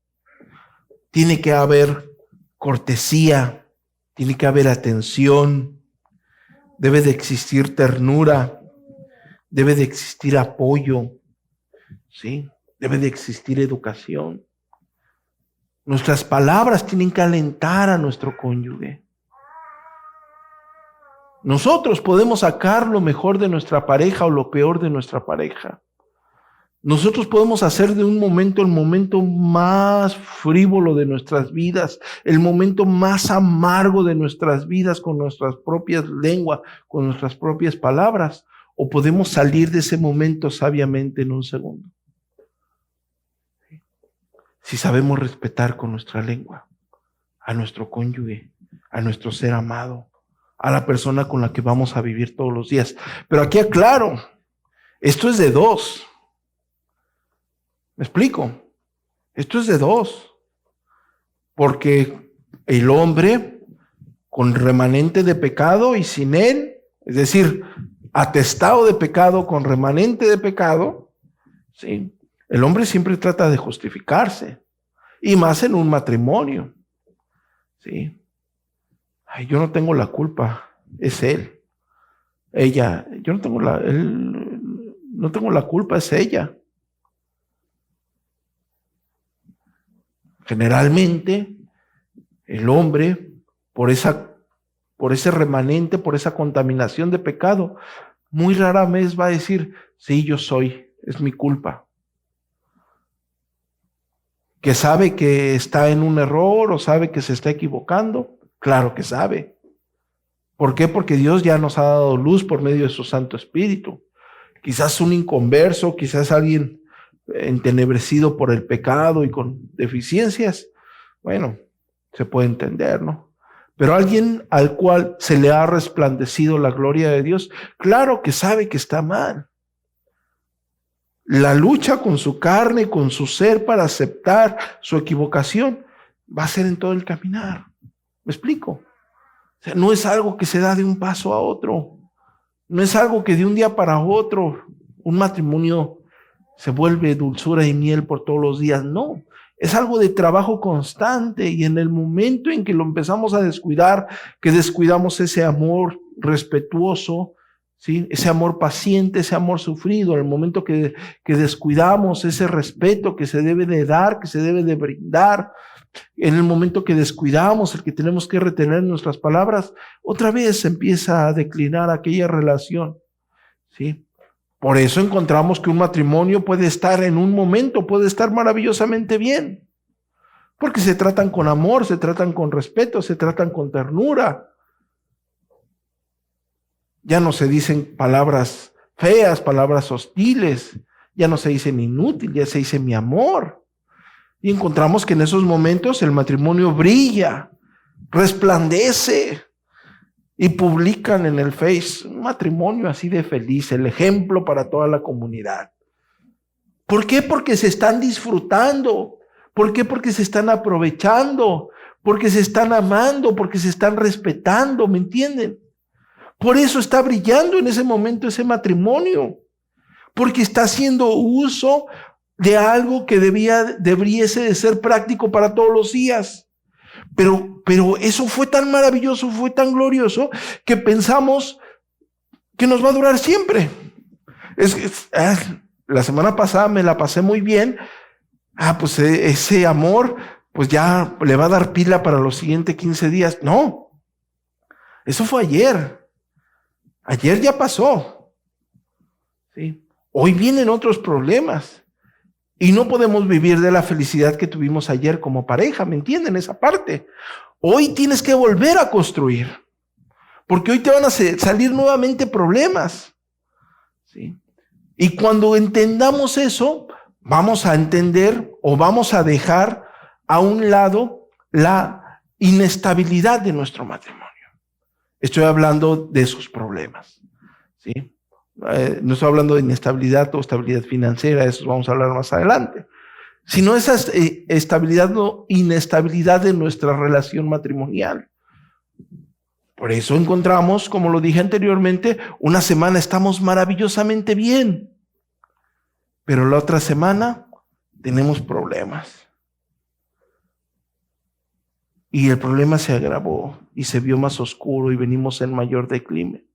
Tiene que haber cortesía, tiene que haber atención, debe de existir ternura, debe de existir apoyo, ¿sí? Debe de existir educación. Nuestras palabras tienen que alentar a nuestro cónyuge. Nosotros podemos sacar lo mejor de nuestra pareja o lo peor de nuestra pareja. Nosotros podemos hacer de un momento el momento más frívolo de nuestras vidas, el momento más amargo de nuestras vidas con nuestras propias lenguas, con nuestras propias palabras, o podemos salir de ese momento sabiamente en un segundo. Si sabemos respetar con nuestra lengua a nuestro cónyuge, a nuestro ser amado, a la persona con la que vamos a vivir todos los días. Pero aquí aclaro, esto es de dos. ¿Me explico? Esto es de dos. Porque el hombre con remanente de pecado y sin él, es decir, atestado de pecado con remanente de pecado, ¿sí? El hombre siempre trata de justificarse, y más en un matrimonio, ¿sí? Ay, yo no tengo la culpa, es él. Ella, yo no tengo no tengo la culpa, es ella. Generalmente, el hombre, por ese remanente, por esa contaminación de pecado, muy rara vez va a decir, sí, yo soy, es mi culpa. Que sabe que está en un error o sabe que se está equivocando, claro que sabe. ¿Por qué? Porque Dios ya nos ha dado luz por medio de su Santo Espíritu. Quizás un inconverso, quizás alguien entenebrecido por el pecado y con deficiencias, bueno, se puede entender, ¿no? Pero alguien al cual se le ha resplandecido la gloria de Dios, claro que sabe que está mal. La lucha con su carne, con su ser para aceptar su equivocación, va a ser en todo el caminar. ¿Me explico? O sea, no es algo que se da de un paso a otro. No es algo que de un día para otro un matrimonio se vuelve dulzura y miel por todos los días. No, es algo de trabajo constante, y en el momento en que lo empezamos a descuidar, que descuidamos ese amor respetuoso, ¿sí? Ese amor paciente, ese amor sufrido, en el momento que descuidamos ese respeto que se debe de dar, que se debe de brindar, en el momento que descuidamos el que tenemos que retener nuestras palabras, otra vez empieza a declinar aquella relación, ¿sí? Por eso encontramos que un matrimonio puede estar en un momento, puede estar maravillosamente bien, porque se tratan con amor, se tratan con respeto, se tratan con ternura. Ya no se dicen palabras feas, palabras hostiles, ya no se dicen inútil, ya se dice mi amor. Y encontramos que en esos momentos el matrimonio brilla, resplandece, y publican en el Face un matrimonio así de feliz, el ejemplo para toda la comunidad. ¿Por qué? Porque se están disfrutando. ¿Por qué? Porque se están aprovechando, porque se están amando, porque se están respetando, ¿me entienden? Por eso está brillando en ese momento ese matrimonio, porque está haciendo uso de algo que debiese de ser práctico para todos los días. Pero eso fue tan maravilloso, fue tan glorioso, que pensamos que nos va a durar siempre. La semana pasada me la pasé muy bien. Pues ese amor, pues ya le va a dar pila para los siguientes 15 días. No, eso fue ayer. Ayer ya pasó. ¿Sí? Hoy vienen otros problemas. Y no podemos vivir de la felicidad que tuvimos ayer como pareja, ¿me entienden? Esa parte. Hoy tienes que volver a construir, porque hoy te van a salir nuevamente problemas, ¿sí? Y cuando entendamos eso, vamos a entender o vamos a dejar a un lado la inestabilidad de nuestro matrimonio. Estoy hablando de sus problemas, ¿sí? No estoy hablando de inestabilidad o estabilidad financiera, eso vamos a hablar más adelante, sino esa estabilidad o inestabilidad de nuestra relación matrimonial. Por eso encontramos, como lo dije anteriormente, una semana estamos maravillosamente bien, pero la otra semana tenemos problemas. Y el problema se agravó y se vio más oscuro y venimos en mayor declive.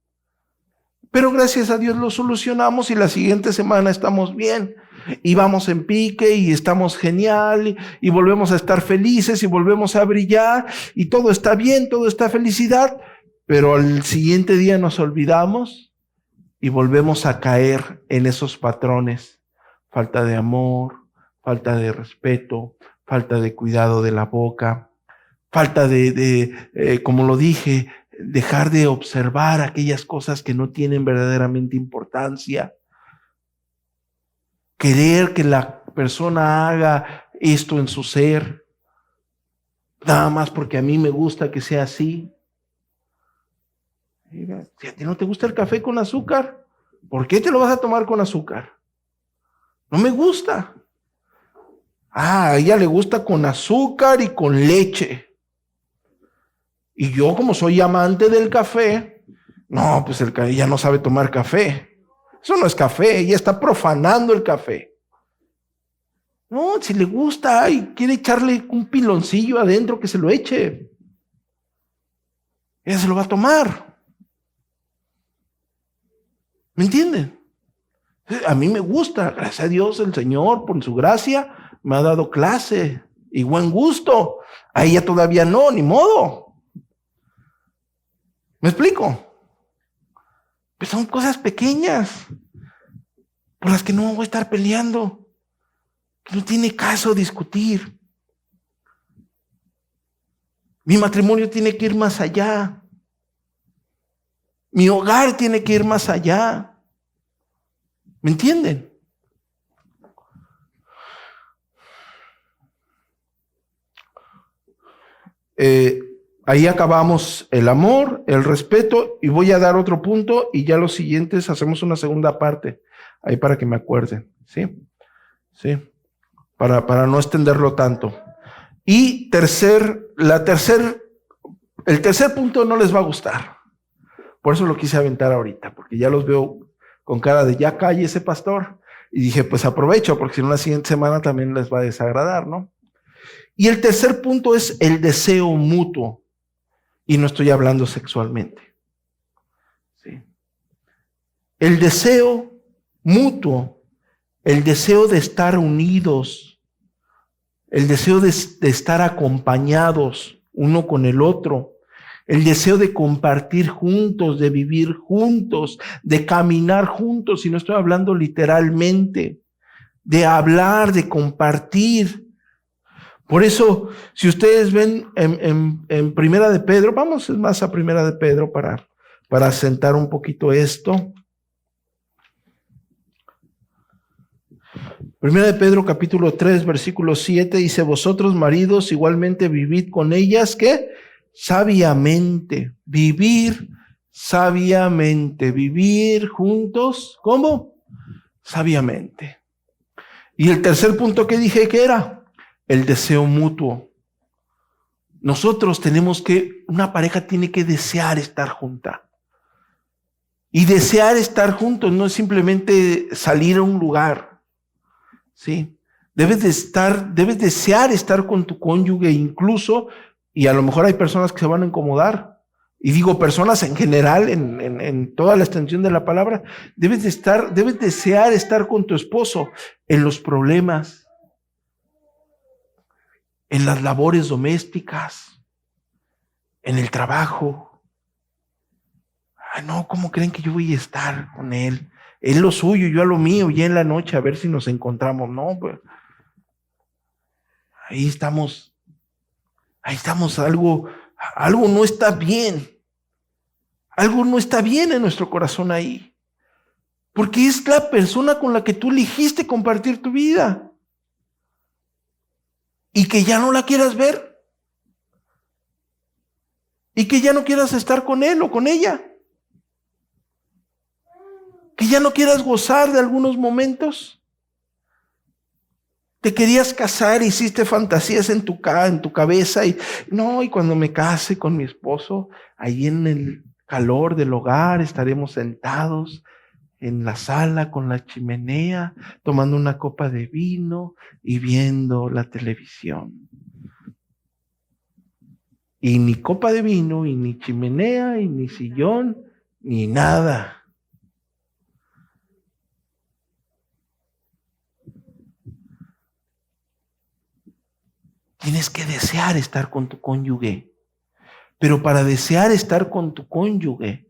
Pero gracias a Dios lo solucionamos y la siguiente semana estamos bien y vamos en pique y estamos genial y volvemos a estar felices y volvemos a brillar y todo está bien, todo está felicidad, pero al siguiente día nos olvidamos y volvemos a caer en esos patrones: falta de amor, falta de respeto, falta de cuidado de la boca, falta como lo dije, dejar de observar aquellas cosas que no tienen verdaderamente importancia. Querer que la persona haga esto en su ser, nada más porque a mí me gusta que sea así. Si a ti no te gusta el café con azúcar, ¿por qué te lo vas a tomar con azúcar? No me gusta. A ella le gusta con azúcar y con leche. Y yo, como soy amante del café, no, pues ella no sabe tomar café. Eso no es café, ella está profanando el café. No, si le gusta y quiere echarle un piloncillo adentro, que se lo eche. ella se lo va a tomar. ¿Me entienden? A mí me gusta, gracias a Dios, el Señor, por su gracia, me ha dado clase y buen gusto. A ella todavía no, ni modo. ¿Me explico? Pues son cosas pequeñas por las que no voy a estar peleando, que no tiene caso discutir. Mi matrimonio tiene que ir más allá. Mi hogar tiene que ir más allá. ¿Me entienden? Ahí acabamos el amor, el respeto, y voy a dar otro punto y ya los siguientes hacemos una segunda parte, ahí para que me acuerden, ¿sí? ¿Sí? Para no extenderlo tanto. Y el tercer punto no les va a gustar. Por eso lo quise aventar ahorita, porque ya los veo con cara de ya cállese, pastor. Y dije, pues aprovecho, porque si no la siguiente semana también les va a desagradar, ¿no? Y el tercer punto es el deseo mutuo. Y no estoy hablando sexualmente. ¿Sí? El deseo mutuo, el deseo de estar unidos, el deseo de estar acompañados uno con el otro, el deseo de compartir juntos, de vivir juntos, de caminar juntos, y no estoy hablando literalmente, de hablar, de compartir. Por eso, si ustedes ven en Primera de Pedro, vamos más a Primera de Pedro para asentar un poquito esto. Primera de Pedro capítulo 3, versículo 7, dice, vosotros maridos igualmente vivid con ellas, ¿qué? Sabiamente, vivir sabiamente, vivir juntos, ¿cómo? Sabiamente. Y el tercer punto que dije que era el deseo mutuo. Nosotros una pareja tiene que desear estar junta. Y desear estar juntos no es simplemente salir a un lugar, ¿sí? Debes desear estar con tu cónyuge incluso, y a lo mejor hay personas que se van a incomodar, y digo personas en general, en toda la extensión de la palabra, debes desear estar con tu esposo en los problemas, en las labores domésticas, en el trabajo. Ay, no, ¿cómo creen que yo voy a estar con él? Él lo suyo, yo a lo mío, y en la noche a ver si nos encontramos. No, pues ahí estamos, algo no está bien. Algo no está bien en nuestro corazón ahí. Porque es la persona con la que tú elegiste compartir tu vida. Y que ya no la quieras ver. Y que ya no quieras estar con él o con ella. Que ya no quieras gozar de algunos momentos. Te querías casar, hiciste fantasías en tu cabeza y cuando me case con mi esposo, ahí en el calor del hogar estaremos sentados en la sala con la chimenea, tomando una copa de vino y viendo la televisión. Y ni copa de vino, y ni chimenea, y ni sillón, ni nada. Tienes que desear estar con tu cónyuge. Pero para desear estar con tu cónyuge,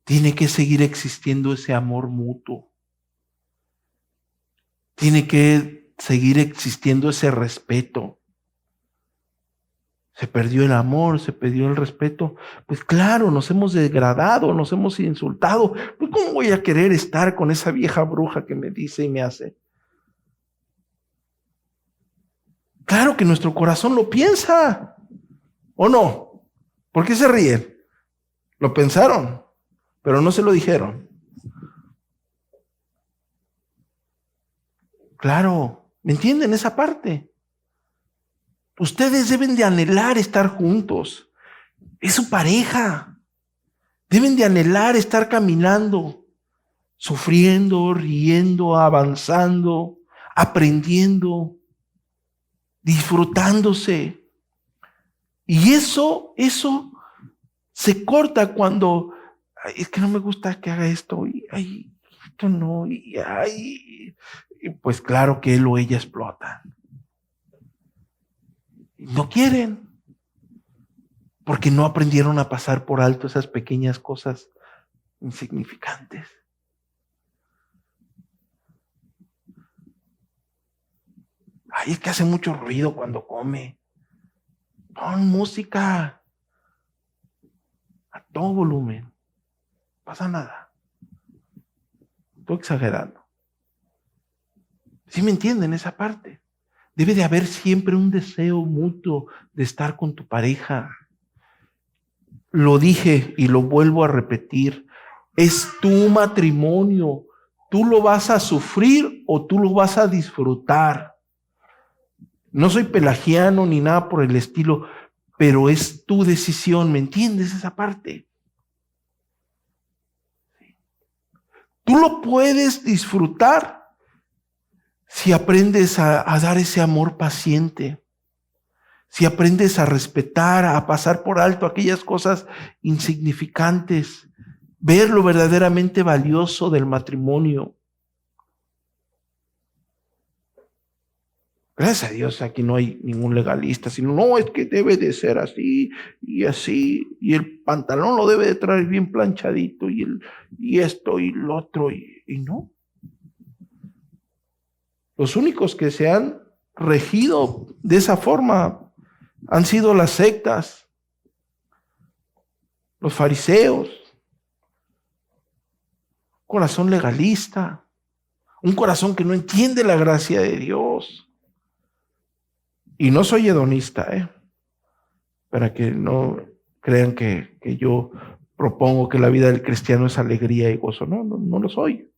tiene que seguir existiendo ese amor mutuo. Tiene que seguir existiendo ese respeto. Se perdió el amor, se perdió el respeto. Pues claro, nos hemos degradado, nos hemos insultado. Pues ¿cómo voy a querer estar con esa vieja bruja que me dice y me hace? Claro que nuestro corazón lo piensa, ¿o no? ¿Por qué se ríen? Lo pensaron, pero no se lo dijeron. Claro, ¿me entienden esa parte? Ustedes deben de anhelar estar juntos. Es su pareja. Deben de anhelar estar caminando, sufriendo, riendo, avanzando, aprendiendo, disfrutándose. Y eso Se corta cuando, "Ay, es que no me gusta que haga esto, y ay, esto no, y ay", y pues claro que él o ella explotan. No quieren, porque no aprendieron a pasar por alto esas pequeñas cosas insignificantes. Ay, es que hace mucho ruido cuando come. Pon música a todo volumen. No pasa nada. Estoy exagerando. ¿Sí me entienden esa parte? Debe de haber siempre un deseo mutuo de estar con tu pareja. Lo dije y lo vuelvo a repetir. Es tu matrimonio. ¿Tú lo vas a sufrir o tú lo vas a disfrutar? No soy pelagiano ni nada por el estilo, pero es tu decisión. ¿Me entiendes esa parte? Tú lo puedes disfrutar si aprendes a dar ese amor paciente, si aprendes a respetar, a pasar por alto aquellas cosas insignificantes, ver lo verdaderamente valioso del matrimonio. Gracias a Dios aquí no hay ningún legalista, sino no, es que debe de ser así, y el pantalón lo debe de traer bien planchadito, y esto y lo otro, y no. Los únicos que se han regido de esa forma han sido las sectas, los fariseos, corazón legalista, un corazón que no entiende la gracia de Dios. Y no soy hedonista, para que no crean que yo propongo que la vida del cristiano es alegría y gozo. No lo soy.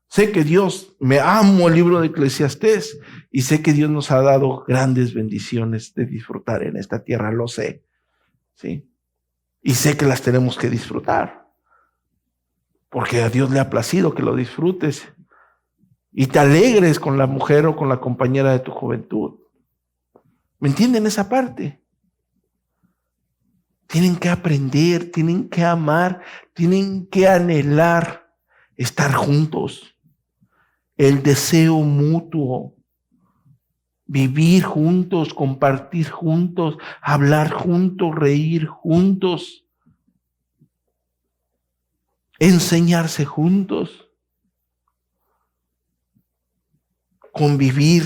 Sé que Dios, me amo el libro de Eclesiastés y sé que Dios nos ha dado grandes bendiciones de disfrutar en esta tierra, lo sé, ¿sí? Y sé que las tenemos que disfrutar, porque a Dios le ha placido que lo disfrutes y te alegres con la mujer o con la compañera de tu juventud. ¿Me entienden esa parte? Tienen que aprender, tienen que amar, tienen que anhelar estar juntos. El deseo mutuo, vivir juntos, compartir juntos, hablar juntos, reír juntos, enseñarse juntos, convivir.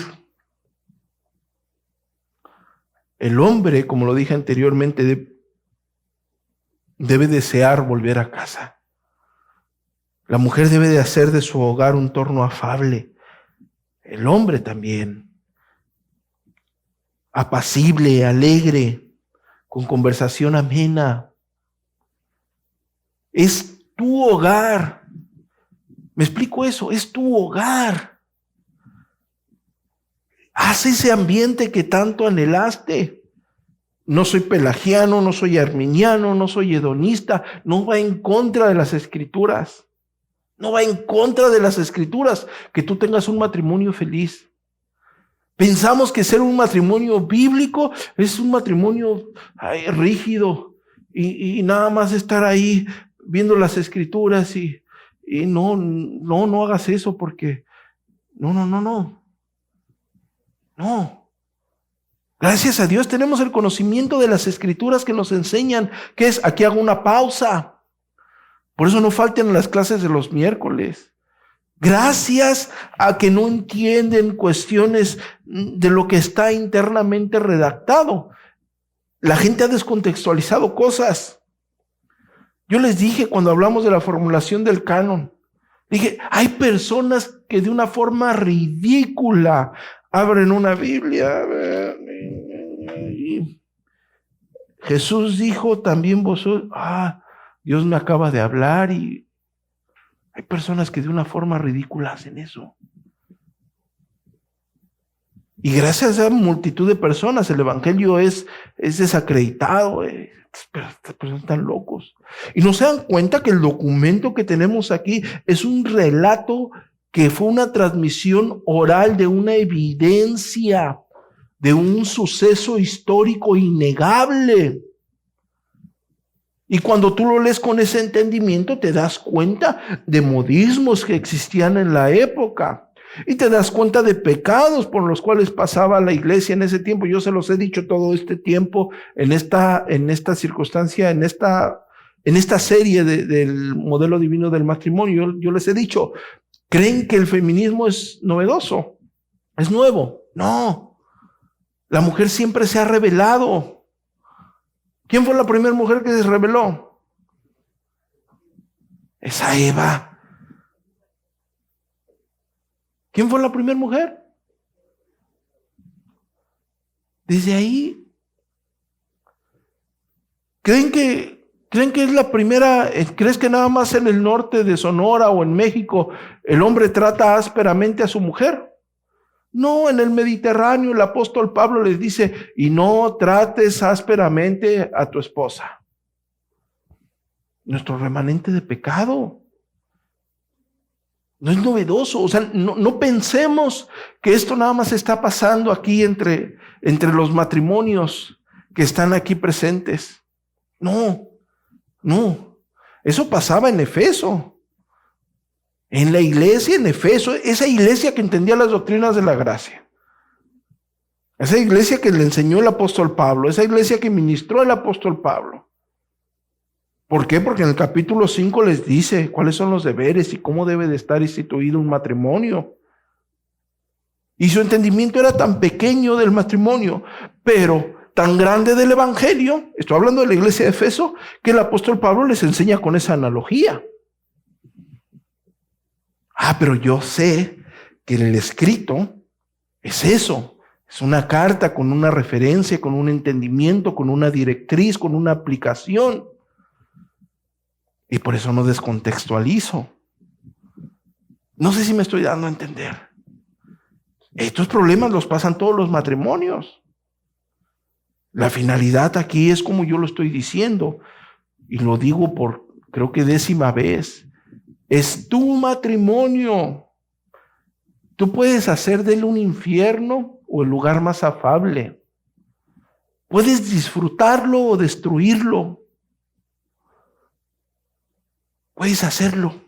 El hombre, como lo dije anteriormente, debe desear volver a casa. La mujer debe de hacer de su hogar un torno afable. El hombre también. Apacible, alegre, con conversación amena. Es tu hogar. ¿Me explico eso? Es tu hogar. Haz ese ambiente que tanto anhelaste. No soy pelagiano, no soy arminiano, no soy hedonista. No va en contra de las Escrituras. No va en contra de las Escrituras que tú tengas un matrimonio feliz. Pensamos que ser un matrimonio bíblico es un matrimonio rígido y nada más estar ahí viendo las Escrituras y no hagas eso porque no. Gracias a Dios tenemos el conocimiento de las Escrituras que nos enseñan que es, aquí hago una pausa. Por eso no falten las clases de los miércoles. Gracias a que no entienden cuestiones de lo que está internamente redactado. La gente ha descontextualizado cosas. Yo les dije cuando hablamos de la formulación del canon, dije, hay personas que de una forma ridícula abren una Biblia. Y Jesús dijo también vosotros, Dios me acaba de hablar, y hay personas que de una forma ridícula hacen eso. Y gracias a multitud de personas el evangelio es desacreditado. Estas personas están locos. Y no se dan cuenta que el documento que tenemos aquí es un relato que fue una transmisión oral de una evidencia, de un suceso histórico innegable. Y cuando tú lo lees con ese entendimiento, te das cuenta de modismos que existían en la época. Y te das cuenta de pecados por los cuales pasaba la iglesia en ese tiempo. Yo se los he dicho todo este tiempo en esta circunstancia, en esta serie del modelo divino del matrimonio. Yo les he dicho, ¿creen que el feminismo es novedoso? ¿Es nuevo? No. La mujer siempre se ha rebelado. ¿Quién fue la primera mujer que se rebeló? Esa Eva. ¿Quién fue la primera mujer? Desde ahí. ¿Creen que es la primera? ¿Crees que nada más en el norte de Sonora o en México el hombre trata ásperamente a su mujer? No, en el Mediterráneo el apóstol Pablo les dice, y no trates ásperamente a tu esposa. Nuestro remanente de pecado. No es novedoso, o sea, no pensemos que esto nada más está pasando aquí entre los matrimonios que están aquí presentes. No. Eso pasaba en Efeso. En la iglesia en Efeso, esa iglesia que entendía las doctrinas de la gracia. Esa iglesia que le enseñó el apóstol Pablo, esa iglesia que ministró el apóstol Pablo. ¿Por qué? Porque en el capítulo 5 les dice cuáles son los deberes y cómo debe de estar instituido un matrimonio. Y su entendimiento era tan pequeño del matrimonio, pero tan grande del evangelio, estoy hablando de la iglesia de Efeso, que el apóstol Pablo les enseña con esa analogía. Pero yo sé que el escrito es eso, es una carta con una referencia, con un entendimiento, con una directriz, con una aplicación. Y por eso no descontextualizo. No sé si me estoy dando a entender. Estos problemas los pasan todos los matrimonios. La finalidad aquí es como yo lo estoy diciendo, y lo digo por creo que 10ª vez. Es tu matrimonio. Tú puedes hacer de él un infierno o el lugar más afable. Puedes disfrutarlo o destruirlo. Puedes hacerlo.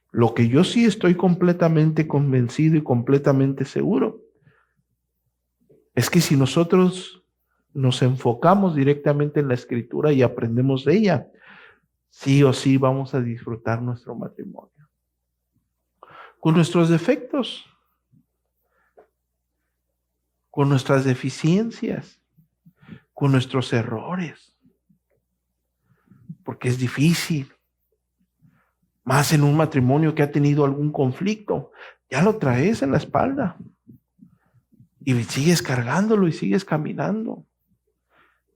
Lo que yo sí estoy completamente convencido y completamente seguro es que si nosotros nos enfocamos directamente en la Escritura y aprendemos de ella, sí o sí vamos a disfrutar nuestro matrimonio. Con nuestros defectos, con nuestras deficiencias, con nuestros errores. Porque es difícil. Más en un matrimonio que ha tenido algún conflicto. Ya lo traes en la espalda. Y sigues cargándolo y sigues caminando.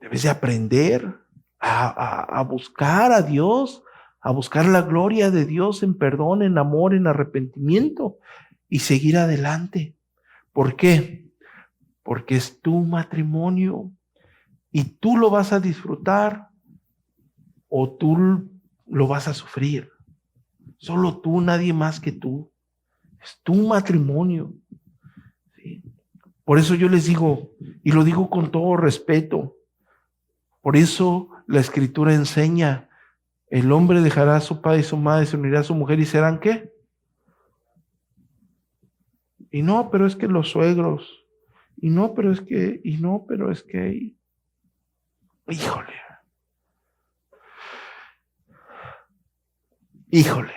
Debes de aprender a buscar a Dios, a buscar la gloria de Dios en perdón, en amor, en arrepentimiento y seguir adelante. ¿Por qué? Porque es tu matrimonio y tú lo vas a disfrutar o tú lo vas a sufrir. Solo tú, nadie más que tú. Es tu matrimonio. ¿Sí? Por eso yo les digo, y lo digo con todo respeto, por eso la Escritura enseña, el hombre dejará a su padre y su madre, se unirá a su mujer y serán ¿qué? Y no, pero es que los suegros, y no, pero es que, híjole,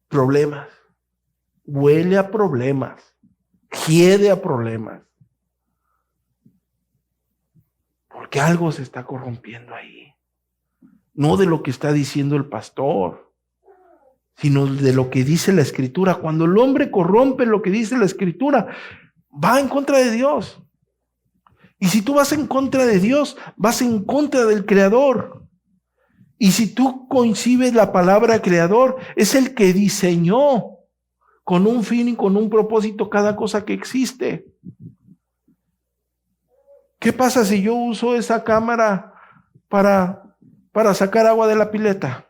problemas, huele a problemas, hiede a problemas, porque algo se está corrompiendo ahí, no de lo que está diciendo el pastor, sino de lo que dice la Escritura. Cuando el hombre corrompe lo que dice la Escritura, va en contra de Dios. Y si tú vas en contra de Dios, vas en contra del Creador. Y si tú concibes la palabra Creador, es el que diseñó con un fin y con un propósito cada cosa que existe. ¿Qué pasa si yo uso esa cámara para sacar agua de la pileta?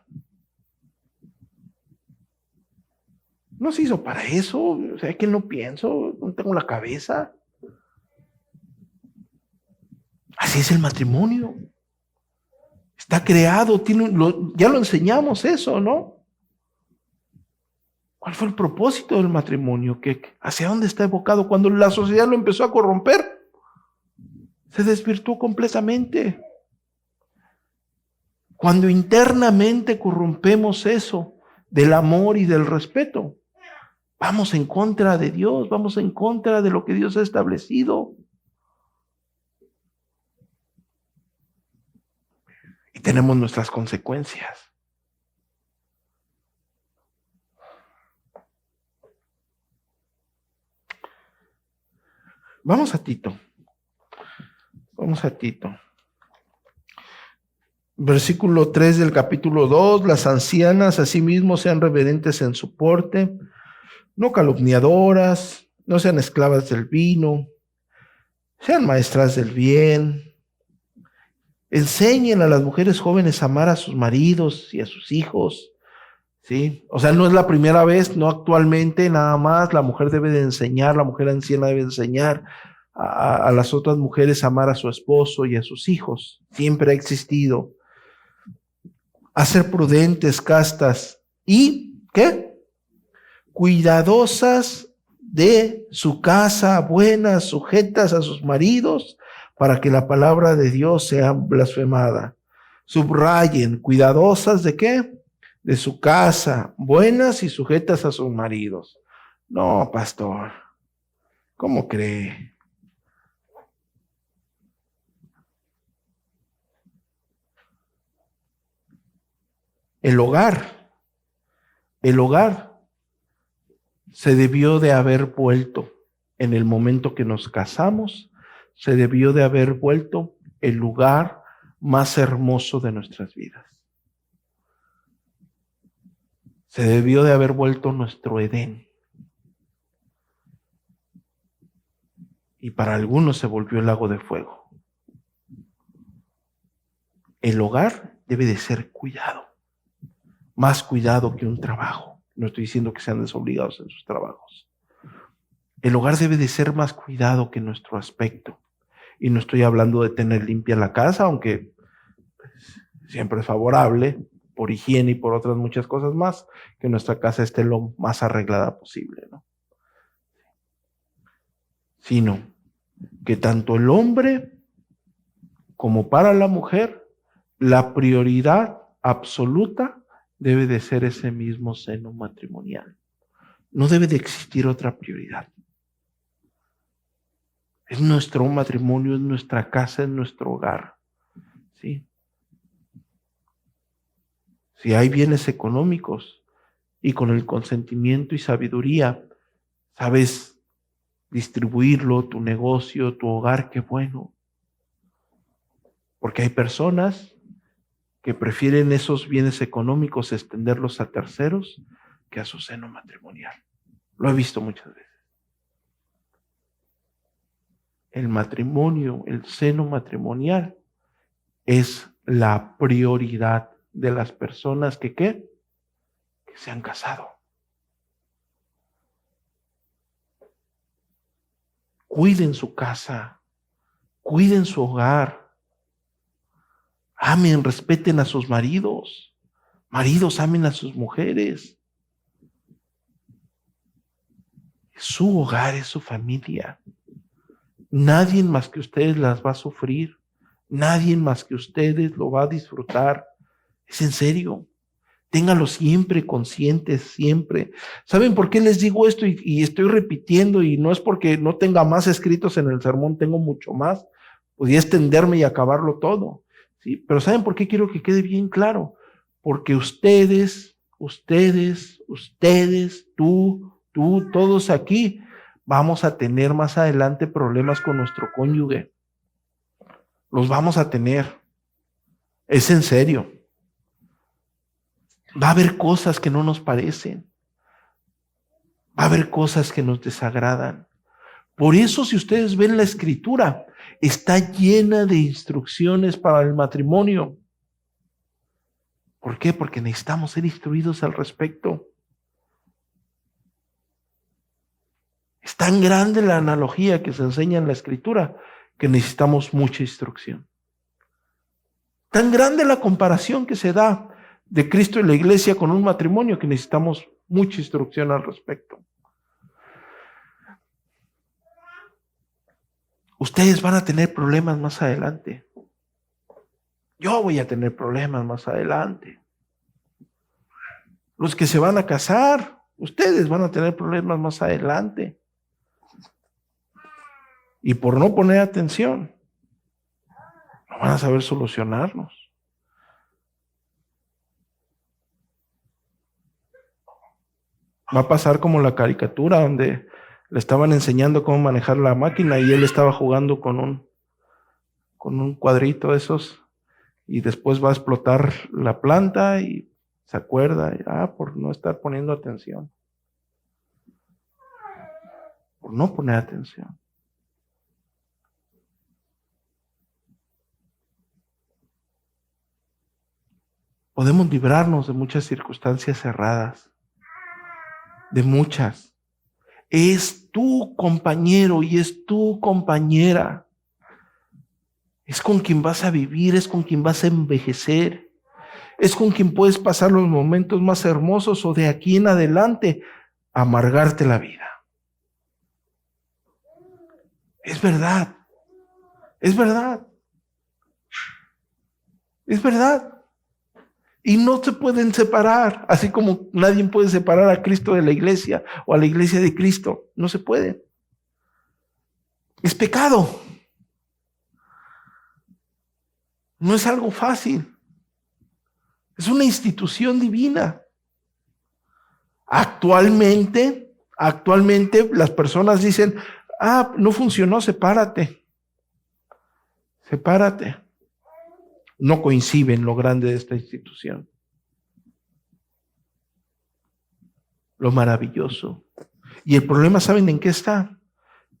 No se hizo para eso, o sea, que no pienso, no tengo la cabeza. Así es el matrimonio. Está creado, ya lo enseñamos eso, ¿no? ¿Cuál fue el propósito del matrimonio? ¿Hacia dónde está evocado? Cuando la sociedad lo empezó a corromper, se desvirtuó completamente. Cuando internamente corrompemos eso del amor y del respeto, vamos en contra de Dios, vamos en contra de lo que Dios ha establecido. Y tenemos nuestras consecuencias. Vamos a Tito. Versículo 3 del capítulo 2, las ancianas asimismo sean reverentes en su porte, no calumniadoras, no sean esclavas del vino, sean maestras del bien, enseñen a las mujeres jóvenes a amar a sus maridos y a sus hijos, ¿sí? O sea, no es la primera vez, no actualmente nada más, la mujer debe de enseñar, la mujer anciana debe de enseñar a las otras mujeres a amar a su esposo y a sus hijos, siempre ha existido. A ser prudentes, castas y, ¿qué? Cuidadosas de su casa, buenas, sujetas a sus maridos, para que la palabra de Dios sea blasfemada. Subrayen, cuidadosas de qué? De su casa, buenas y sujetas a sus maridos. No, pastor, ¿cómo cree? El hogar se debió de haber vuelto en el momento que nos casamos, se debió de haber vuelto el lugar más hermoso de nuestras vidas. Se debió de haber vuelto nuestro Edén. Y para algunos se volvió el lago de fuego. El hogar debe de ser cuidado. Más cuidado que un trabajo. No estoy diciendo que sean desobligados en sus trabajos. El hogar debe de ser más cuidado que nuestro aspecto. Y no estoy hablando de tener limpia la casa, aunque siempre es favorable, por higiene y por otras muchas cosas más, que nuestra casa esté lo más arreglada posible, ¿no? Sino que tanto el hombre como para la mujer, la prioridad absoluta debe de ser ese mismo seno matrimonial. No debe de existir otra prioridad. Es nuestro matrimonio, es nuestra casa, es nuestro hogar. ¿Sí? Si hay bienes económicos y con el consentimiento y sabiduría sabes distribuirlo, tu negocio, tu hogar, qué bueno. Porque hay personas que prefieren esos bienes económicos extenderlos a terceros que a su seno matrimonial. Lo he visto muchas veces. El matrimonio, el seno matrimonial, es la prioridad de las personas que ¿qué? Que se han casado. Cuiden su casa, cuiden su hogar. Amen, respeten a sus maridos. Maridos, amen a sus mujeres. Es su hogar, es su familia. Nadie más que ustedes las va a sufrir. Nadie más que ustedes lo va a disfrutar. Es en serio. Ténganlo siempre conscientes, siempre. ¿Saben por qué les digo esto? Y estoy repitiendo, y no es porque no tenga más escritos en el sermón, tengo mucho más. Podría extenderme y acabarlo todo. ¿Sí? Pero ¿saben por qué quiero que quede bien claro? Porque ustedes, tú, todos aquí, vamos a tener más adelante problemas con nuestro cónyuge. Los vamos a tener. Es en serio. Va a haber cosas que no nos parecen. Va a haber cosas que nos desagradan. Por eso, si ustedes ven la Escritura, está llena de instrucciones para el matrimonio. ¿Por qué? Porque necesitamos ser instruidos al respecto. Es tan grande la analogía que se enseña en la Escritura que necesitamos mucha instrucción. Tan grande la comparación que se da de Cristo y la iglesia con un matrimonio que necesitamos mucha instrucción al respecto. Ustedes van a tener problemas más adelante. Yo voy a tener problemas más adelante. Los que se van a casar, ustedes van a tener problemas más adelante. Y por no poner atención, no van a saber solucionarlos. Va a pasar como la caricatura donde le estaban enseñando cómo manejar la máquina y él estaba jugando con un cuadrito de esos y después va a explotar la planta y se acuerda, por no estar poniendo atención. Por no poner atención. Podemos librarnos de muchas circunstancias cerradas. De muchas. Es tu compañero y es tu compañera. Es con quien vas a vivir, es con quien vas a envejecer. Es con quien puedes pasar los momentos más hermosos o de aquí en adelante amargarte la vida. Es verdad. Es verdad. Es verdad. Y no se pueden separar, así como nadie puede separar a Cristo de la iglesia o a la iglesia de Cristo. No se puede. Es pecado. No es algo fácil. Es una institución divina. Actualmente las personas dicen, no funcionó, sepárate. Sepárate. No coinciden lo grande de esta institución. Lo maravilloso. Y el problema, ¿saben en qué está?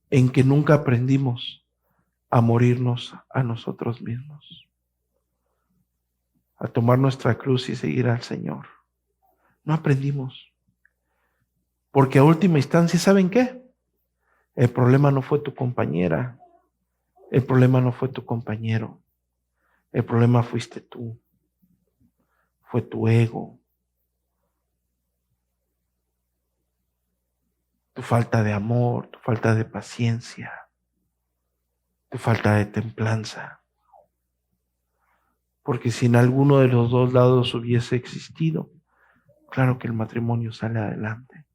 En que nunca aprendimos a morirnos a nosotros mismos. A tomar nuestra cruz y seguir al Señor. No aprendimos. Porque a última instancia, ¿saben qué? El problema no fue tu compañera. El problema no fue tu compañero. El problema fuiste tú. Fue tu ego. Tu falta de amor, tu falta de paciencia, tu falta de templanza. Porque si en alguno de los dos lados hubiese existido, claro que el matrimonio sale adelante.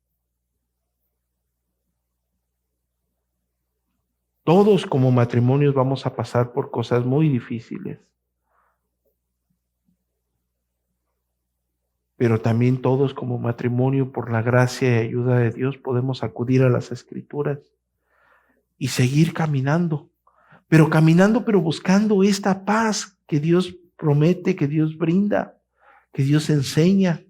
Todos como matrimonios vamos a pasar por cosas muy difíciles. Pero también todos como matrimonio, por la gracia y ayuda de Dios, podemos acudir a las Escrituras y seguir caminando. Pero buscando esta paz que Dios promete, que Dios brinda, que Dios enseña,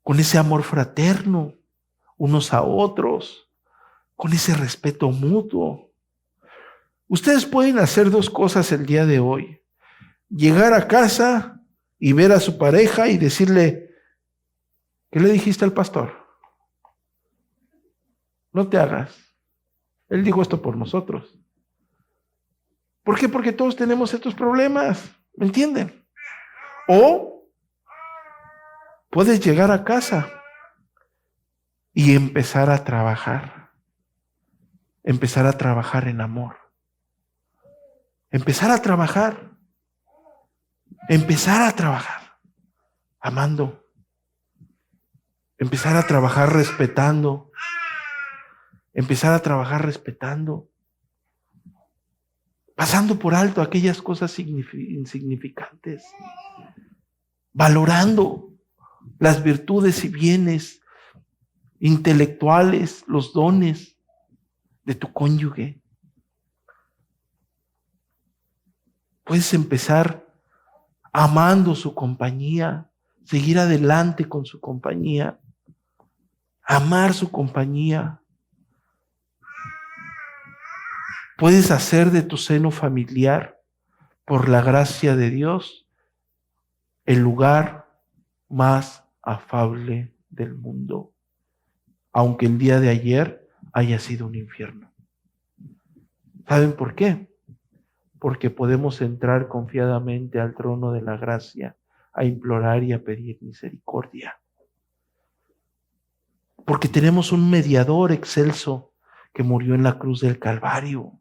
con ese amor fraterno, unos a otros, con ese respeto mutuo. Ustedes pueden hacer dos cosas el día de hoy. Llegar a casa y ver a su pareja y decirle, ¿qué le dijiste al pastor? No te hagas. Él dijo esto por nosotros. ¿Por qué? Porque todos tenemos estos problemas, ¿me entienden? O puedes llegar a casa y empezar a trabajar. Empezar a trabajar en amor. Empezar a trabajar. Empezar a trabajar amando. Empezar a trabajar respetando. Empezar a trabajar respetando. Pasando por alto aquellas cosas insignificantes. Valorando las virtudes y bienes intelectuales, los dones de tu cónyuge. Puedes empezar amando su compañía, seguir adelante con su compañía, amar su compañía. Puedes hacer de tu seno familiar, por la gracia de Dios, el lugar más afable del mundo, aunque el día de ayer haya sido un infierno. ¿Saben por qué? Porque podemos entrar confiadamente al trono de la gracia a implorar y a pedir misericordia. Porque tenemos un mediador excelso que murió en la cruz del Calvario.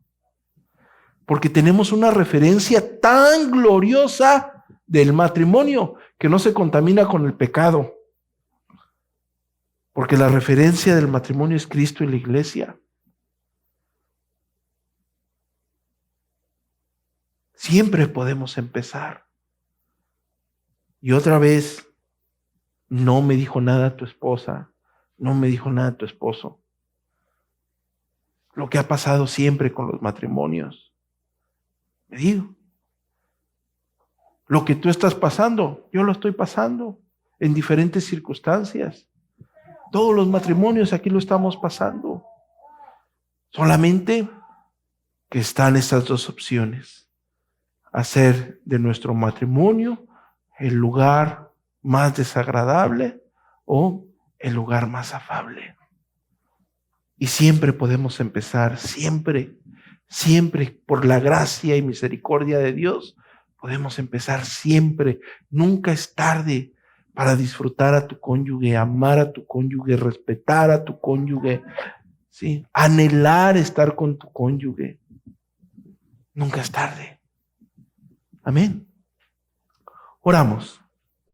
Porque tenemos una referencia tan gloriosa del matrimonio que no se contamina con el pecado. Porque la referencia del matrimonio es Cristo y la iglesia. Siempre podemos empezar. Y otra vez, no me dijo nada tu esposa, no me dijo nada tu esposo. Lo que ha pasado siempre con los matrimonios. Me digo, lo que tú estás pasando, yo lo estoy pasando en diferentes circunstancias. Todos los matrimonios aquí lo estamos pasando. Solamente que están estas dos opciones. Hacer de nuestro matrimonio el lugar más desagradable o el lugar más afable. Y siempre podemos empezar, siempre por la gracia y misericordia de Dios, podemos empezar siempre. Nunca es tarde para disfrutar a tu cónyuge, amar a tu cónyuge, respetar a tu cónyuge, ¿sí? Anhelar estar con tu cónyuge. Nunca es tarde. Amén. Oramos.